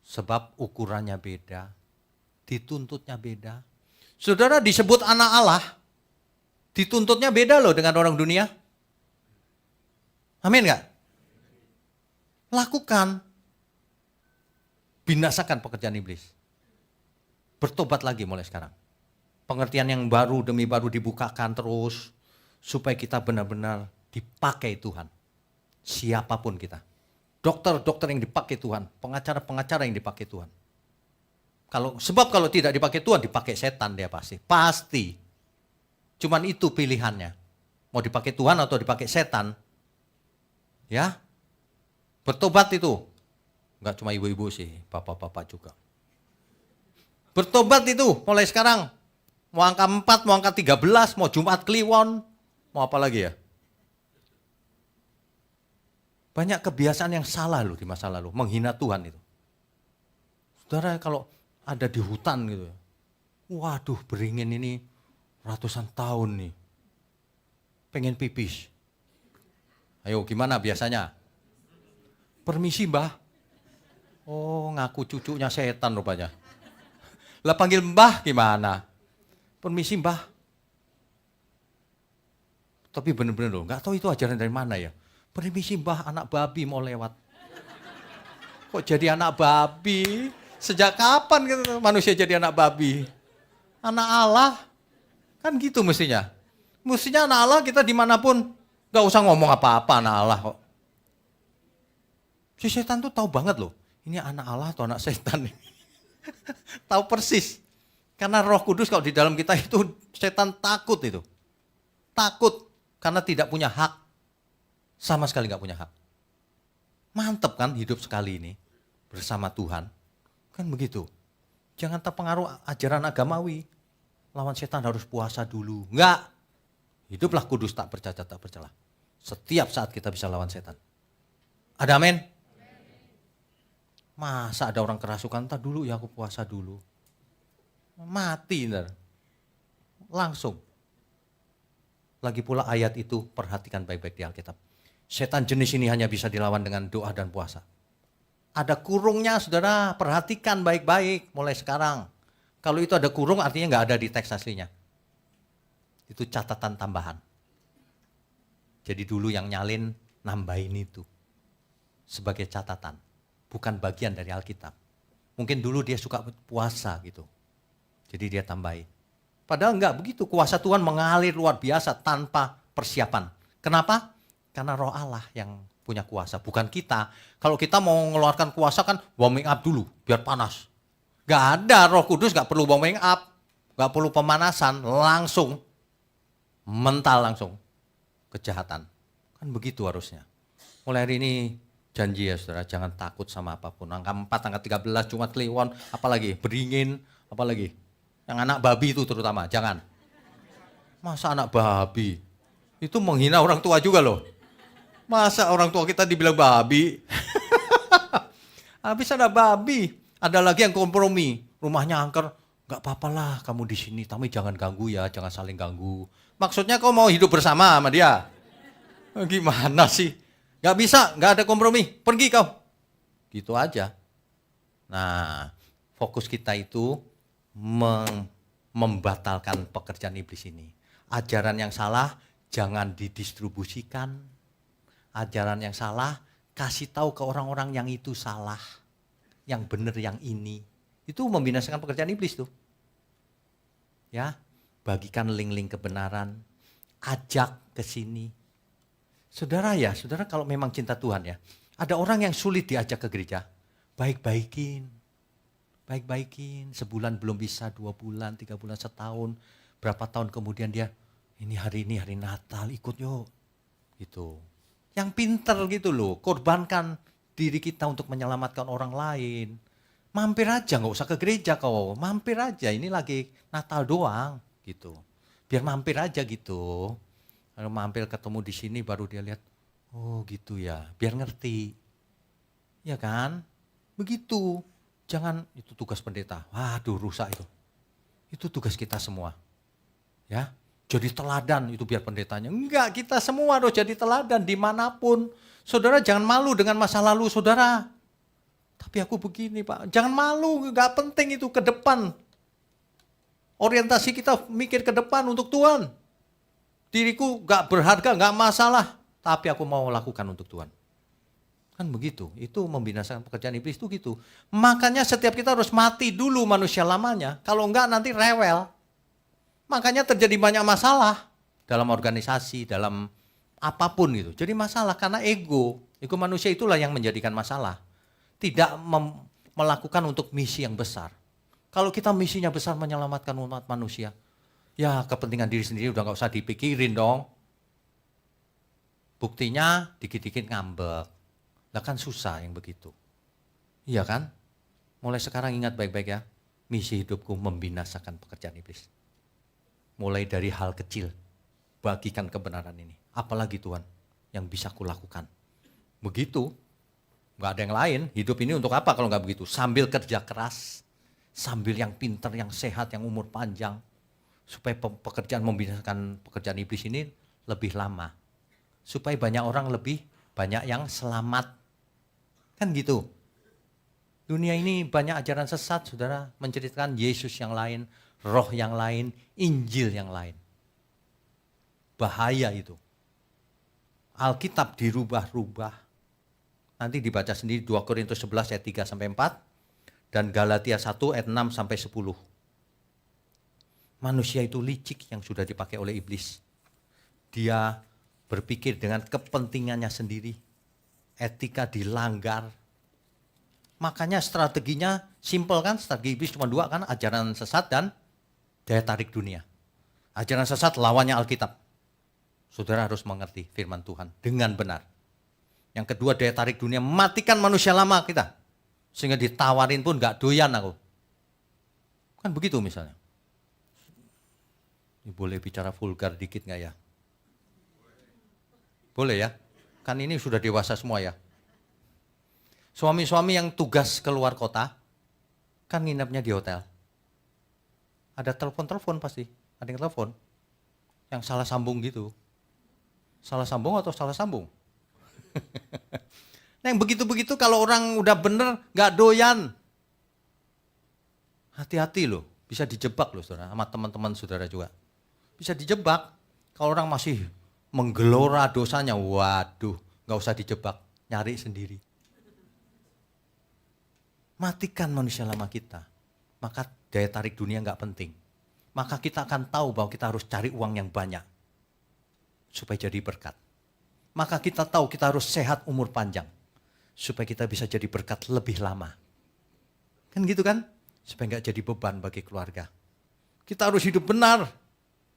Sebab ukurannya beda. Dituntutnya beda. Saudara disebut anak Allah, dituntutnya beda loh dengan orang dunia. Amin gak? Lakukan. Binasakan pekerjaan iblis. Bertobat lagi mulai sekarang. Pengertian yang baru demi baru dibukakan terus. Supaya kita benar-benar dipakai Tuhan. Siapapun kita. Dokter-dokter yang dipakai Tuhan. Pengacara-pengacara yang dipakai Tuhan. Sebab kalau tidak dipakai Tuhan, dipakai setan dia pasti. Pasti. Cuman itu pilihannya. Mau dipakai Tuhan atau dipakai setan. Ya. Bertobat itu. Enggak cuma ibu-ibu sih, bapak-bapak juga. Bertobat itu mulai sekarang. Mau angka 4, mau angka 13, mau Jumat Kliwon, mau apa lagi ya. Banyak kebiasaan yang salah loh di masa lalu, menghina Tuhan itu. Saudara kalau ada di hutan gitu, waduh beringin ini ratusan tahun nih, pengen pipis. Ayo gimana biasanya? Permisi mbah. Oh ngaku cucunya setan rupanya. Lah panggil mbah gimana? Permisi mbah. Tapi bener-bener loh, gak tahu itu ajaran dari mana ya. Permisi mbah, anak babi mau lewat. Kok jadi anak babi? Sejak kapan gitu manusia jadi anak babi? Anak Allah. Kan gitu mestinya. Mestinya anak Allah kita dimanapun. Gak usah ngomong apa-apa anak Allah kok. Si setan tuh tahu banget loh. ini anak Allah atau anak setan? Tahu persis. Karena Roh Kudus kalau di dalam kita itu setan takut itu. Takut karena tidak punya hak. Sama sekali nggak punya hak. Mantep kan hidup sekali ini bersama Tuhan. Kan begitu. Jangan terpengaruh ajaran agamawi. Lawan setan harus puasa dulu. Enggak. Hiduplah kudus tak bercacat tak bercela. Setiap saat kita bisa lawan setan. Ada amin? Masa ada orang kerasukan, entar dulu ya aku puasa dulu. Mati ntar. Langsung. Lagi pula ayat itu perhatikan baik-baik di Alkitab. Setan jenis ini hanya bisa dilawan dengan doa dan puasa. Ada kurungnya saudara, perhatikan baik-baik mulai sekarang. Kalau itu ada kurung artinya nggak ada di teks aslinya. Itu catatan tambahan. Jadi dulu yang nyalin nambahin itu. Sebagai catatan. Bukan bagian dari Alkitab. Mungkin dulu dia suka puasa gitu. Jadi dia tambahin. Padahal enggak begitu. Kuasa Tuhan mengalir luar biasa tanpa persiapan. Kenapa? Karena Roh Allah yang punya kuasa. Bukan kita. Kalau kita mau mengeluarkan kuasa kan warming up dulu. Biar panas. Enggak ada. Roh Kudus enggak perlu warming up. Enggak perlu pemanasan. Langsung. Mental langsung. Kejahatan. Kan begitu harusnya. Mulai hari ini janji ya saudara, jangan takut sama apapun. Angka 4, angka 13, Jumat Kliwon, apalagi beringin, apalagi. Yang anak babi itu terutama, jangan. Masa anak babi? Itu menghina orang tua juga loh. Masa orang tua kita dibilang babi? Habis ada babi. Ada lagi yang kompromi, rumahnya angker. Gak apa-apa lah kamu di sini, tapi jangan ganggu ya, jangan saling ganggu. Maksudnya kau mau hidup bersama sama dia? Gimana sih? Gak bisa, gak ada kompromi, pergi kau. Gitu aja. Nah, fokus kita itu membatalkan pekerjaan iblis ini. Ajaran yang salah jangan didistribusikan. Ajaran yang salah kasih tahu ke orang-orang yang itu salah. Yang benar yang ini. Itu membinasakan pekerjaan iblis tuh. Ya, bagikan link-link kebenaran. Ajak ke sini. Saudara ya, saudara kalau memang cinta Tuhan ya, ada orang yang sulit diajak ke gereja, baik-baikin, sebulan belum bisa, 2 bulan, 3 bulan, setahun, berapa tahun kemudian dia, ini hari Natal, ikut yuk, gitu. Yang pinter gitu loh, korbankan diri kita untuk menyelamatkan orang lain. Mampir aja, gak usah ke gereja kau, mampir aja, ini lagi Natal doang, gitu. Biar mampir aja gitu. Kalau mampir ketemu di sini baru dia lihat, oh gitu ya, biar ngerti. Ya kan? Begitu. Jangan, itu tugas pendeta. Waduh rusak itu. Itu tugas kita semua. Ya, jadi teladan itu biar pendetanya. Enggak, kita semua harus jadi teladan dimanapun. Saudara jangan malu dengan masa lalu saudara. Tapi aku begini Pak, jangan malu, enggak penting itu ke depan. Orientasi kita mikir ke depan untuk Tuhan. Diriku gak berharga, gak masalah. Tapi aku mau lakukan untuk Tuhan. Kan begitu, itu membinasakan pekerjaan iblis itu gitu. Makanya setiap kita harus mati dulu manusia lamanya. Kalau enggak nanti rewel. Makanya terjadi banyak masalah. Dalam organisasi, dalam apapun gitu. Jadi masalah karena ego. Ego manusia itulah yang menjadikan masalah. Tidak melakukan untuk misi yang besar. Kalau kita misinya besar menyelamatkan umat manusia. Ya kepentingan diri sendiri udah gak usah dipikirin dong. Buktinya dikit-dikit ngambek. Lah kan susah yang begitu. Iya kan? Mulai sekarang ingat baik-baik ya. Misi hidupku membinasakan pekerjaan iblis. Mulai dari hal kecil. Bagikan kebenaran ini. Apalagi Tuhan yang bisa kulakukan. Begitu. Gak ada yang lain. Hidup ini untuk apa kalau gak begitu? Sambil kerja keras. Sambil yang pintar, yang sehat, yang umur panjang. Supaya pekerjaan membinasakan pekerjaan iblis ini lebih lama. Supaya banyak orang lebih banyak yang selamat. Kan gitu. Dunia ini banyak ajaran sesat, saudara. Menceritakan Yesus yang lain, roh yang lain, Injil yang lain. Bahaya itu. Alkitab dirubah-rubah. Nanti dibaca sendiri 2 Korintus 11 ayat 3 sampai 4 dan Galatia 1 ayat 6 sampai 10. Manusia itu licik yang sudah dipakai oleh iblis. Dia berpikir dengan kepentingannya sendiri. Etika dilanggar. Makanya strateginya simpel kan, strategi iblis cuma 2 kan, ajaran sesat dan daya tarik dunia. Ajaran sesat lawannya Alkitab. Saudara harus mengerti firman Tuhan dengan benar. Yang kedua daya tarik dunia, matikan manusia lama kita. Sehingga ditawarin pun gak doyan aku. Kan begitu misalnya. Ini boleh bicara vulgar dikit gak ya? Boleh ya? Kan ini sudah dewasa semua ya. Suami-suami yang tugas keluar kota, kan nginepnya di hotel. Ada telepon-telepon pasti, ada yang telepon. Yang salah sambung gitu. Salah sambung atau salah sambung? Nah yang begitu-begitu kalau orang udah bener gak doyan. Hati-hati loh, bisa dijebak loh saudara, sama teman-teman saudara juga. Bisa dijebak, kalau orang masih menggelora dosanya, waduh gak usah dijebak, nyari sendiri. Matikan manusia lama kita, maka daya tarik dunia gak penting. Maka kita akan tahu bahwa kita harus cari uang yang banyak, supaya jadi berkat. Maka kita tahu kita harus sehat umur panjang, supaya kita bisa jadi berkat lebih lama. Kan gitu kan? Supaya gak jadi beban bagi keluarga. Kita harus hidup benar.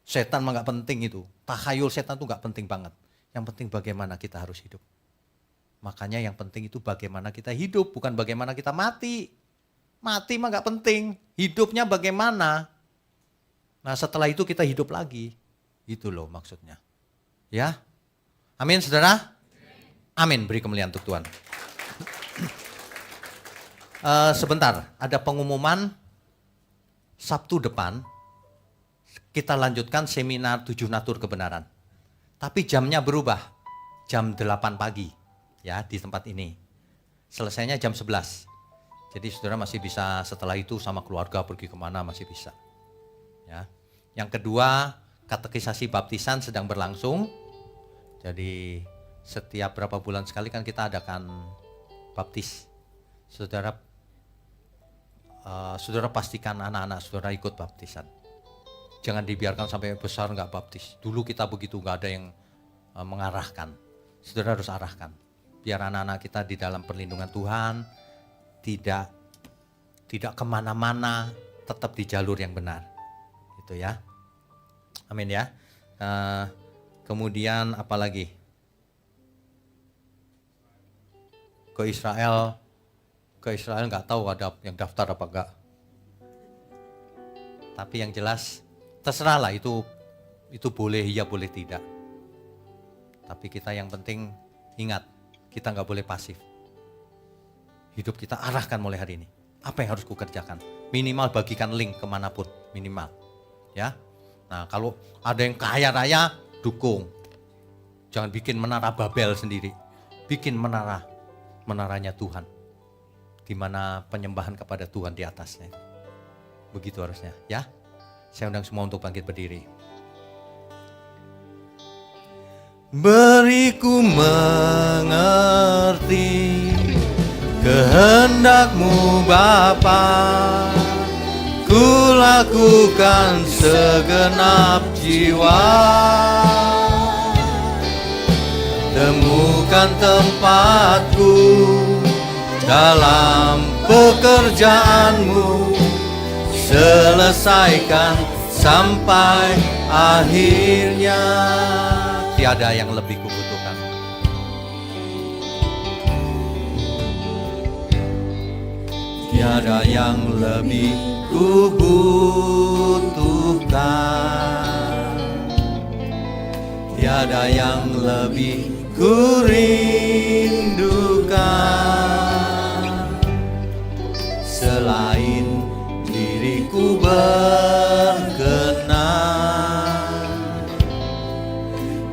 Setan mah gak penting itu. Tahayul setan itu gak penting banget. Yang penting bagaimana kita harus hidup. Makanya yang penting itu bagaimana kita hidup, bukan bagaimana kita mati. Mati mah gak penting. Hidupnya bagaimana. Nah setelah itu kita hidup lagi. Itu loh maksudnya. Ya. Amin saudara. Amin. Beri kemuliaan untuk Tuhan. Sebentar, ada pengumuman Sabtu depan kita lanjutkan seminar 7 natur kebenaran. Tapi jamnya berubah, jam 8 pagi ya di tempat ini. Selesainya jam 11. Jadi saudara masih bisa setelah itu sama keluarga pergi kemana masih bisa. Ya. Yang kedua, katekisasi baptisan sedang berlangsung. Jadi setiap berapa bulan sekali kan kita adakan baptis. Saudara pastikan anak-anak saudara ikut baptisan. Jangan dibiarkan sampai besar nggak baptis. Dulu kita begitu, nggak ada yang mengarahkan. Saudara harus arahkan. Biar anak-anak kita di dalam perlindungan Tuhan, tidak kemana-mana, tetap di jalur yang benar. Itu ya. Amin ya. Kemudian apa lagi? Ke Israel nggak tahu ada yang daftar apa enggak. Tapi yang jelas terserahlah itu boleh iya boleh tidak. Tapi kita yang penting ingat, kita nggak boleh pasif. Hidup kita arahkan mulai hari ini. Apa yang harus kukerjakan? Minimal bagikan link kemanapun, minimal. Ya. Nah kalau ada yang kaya raya, dukung. Jangan bikin menara Babel sendiri. Bikin menaranya Tuhan. Di mana penyembahan kepada Tuhan di atasnya. Begitu harusnya, ya. Saya undang semua untuk bangkit berdiri. Beriku mengerti kehendak-Mu Bapa, ku lakukan segenap jiwa. Temukan tempatku dalam pekerjaan-Mu, selesaikan sampai akhirnya. Tiada yang lebih kubutuhkan. Tiada yang lebih kubutuhkan. Tiada yang lebih kurindukan. Selain diriku berkenan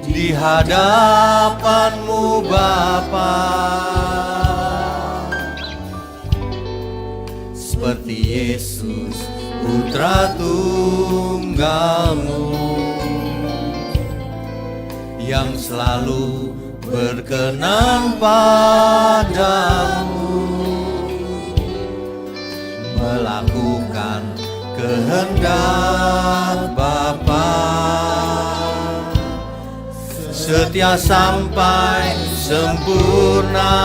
di hadapan-Mu Bapa, seperti Yesus Putra Tunggal-Mu yang selalu berkenan padamu, melakukan kehendak Bapa, setia sampai sempurna.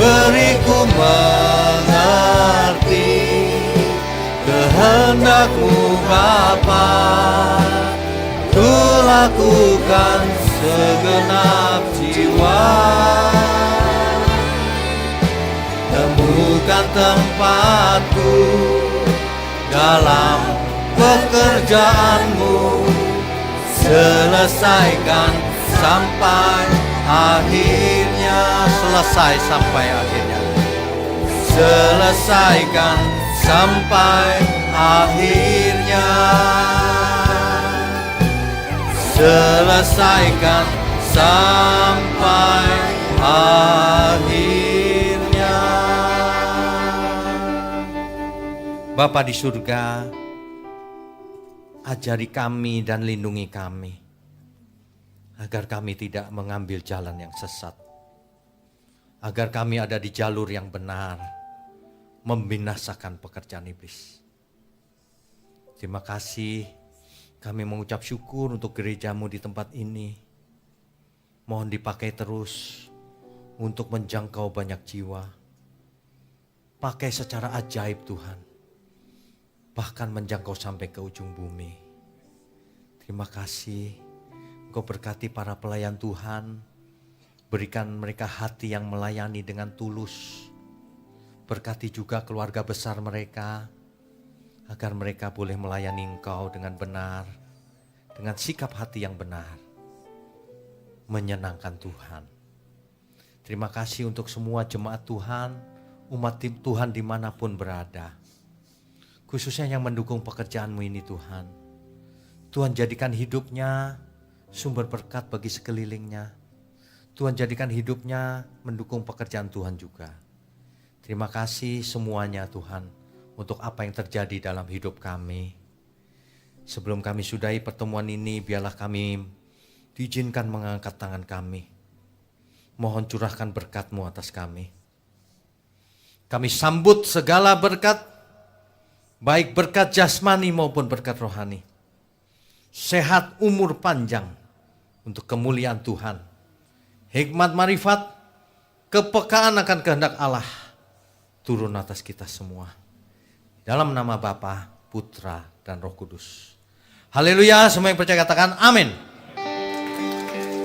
beriku mengerti kehendak-Mu Bapa. Ku lakukan segenap jiwa, temukan tempatku dalam pekerjaan-Mu, selesaikan sampai akhirnya. Selesai sampai akhirnya. Selesaikan sampai akhirnya. Selesaikan sampai akhirnya. Bapa di surga, ajari kami dan lindungi kami, agar kami tidak mengambil jalan yang sesat, agar kami ada di jalur yang benar, membinasakan pekerjaan iblis. Terima kasih, kami mengucap syukur untuk gereja-Mu di tempat ini. Mohon dipakai terus untuk menjangkau banyak jiwa. Pakai secara ajaib Tuhan, bahkan menjangkau sampai ke ujung bumi. Terima kasih, Engkau berkati para pelayan Tuhan. Berikan mereka hati yang melayani dengan tulus. Berkati juga keluarga besar mereka, agar mereka boleh melayani Engkau dengan benar, dengan sikap hati yang benar, menyenangkan Tuhan. Terima kasih untuk semua jemaat Tuhan, umat Tuhan dimanapun berada, khususnya yang mendukung pekerjaan-Mu ini Tuhan. Tuhan jadikan hidupnya sumber berkat bagi sekelilingnya. Tuhan jadikan hidupnya mendukung pekerjaan Tuhan juga. Terima kasih semuanya Tuhan, untuk apa yang terjadi dalam hidup kami. Sebelum kami sudahi pertemuan ini, biarlah kami diizinkan mengangkat tangan kami. Mohon curahkan berkat-Mu atas kami. Kami sambut segala berkat, baik berkat jasmani maupun berkat rohani. Sehat, umur panjang untuk kemuliaan Tuhan. Hikmat marifat, kepekaan akan kehendak Allah turun atas kita semua. Dalam nama Bapa, Putra, dan Roh Kudus. Haleluya, semua yang percaya katakan amin.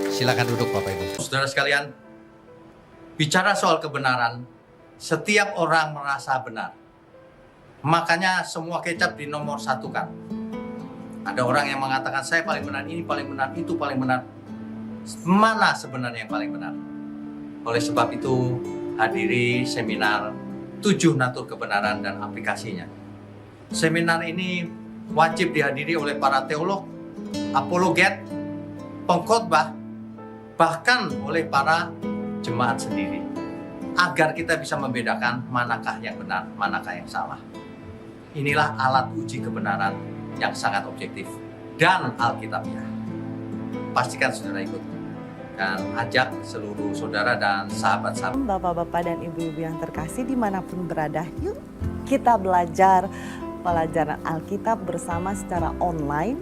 Silakan duduk Bapak Ibu. Saudara sekalian, bicara soal kebenaran, setiap orang merasa benar. Makanya semua kecap dinomor satukan. Ada orang yang mengatakan saya paling benar, ini paling benar, itu paling benar. Mana sebenarnya yang paling benar? Oleh sebab itu, hadiri seminar 7 natur kebenaran dan aplikasinya. Seminar ini wajib dihadiri oleh para teolog, apologet, pengkhotbah, bahkan oleh para jemaat sendiri. Agar kita bisa membedakan manakah yang benar, manakah yang salah. Inilah alat uji kebenaran yang sangat objektif dan alkitabiah. Pastikan saudara ikut dan ajak seluruh saudara dan sahabat-sahabat. Bapak-bapak dan ibu-ibu yang terkasih dimanapun berada, yuk kita belajar pelajaran Alkitab bersama secara online.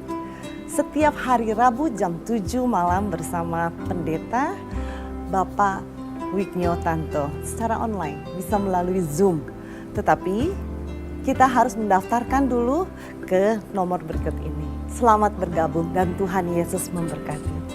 Setiap hari Rabu jam 7 malam bersama pendeta Bapak Wiknyo Tanto secara online, bisa melalui Zoom. Tetapi kita harus mendaftarkan dulu ke nomor berikut ini. Selamat bergabung dan Tuhan Yesus memberkati.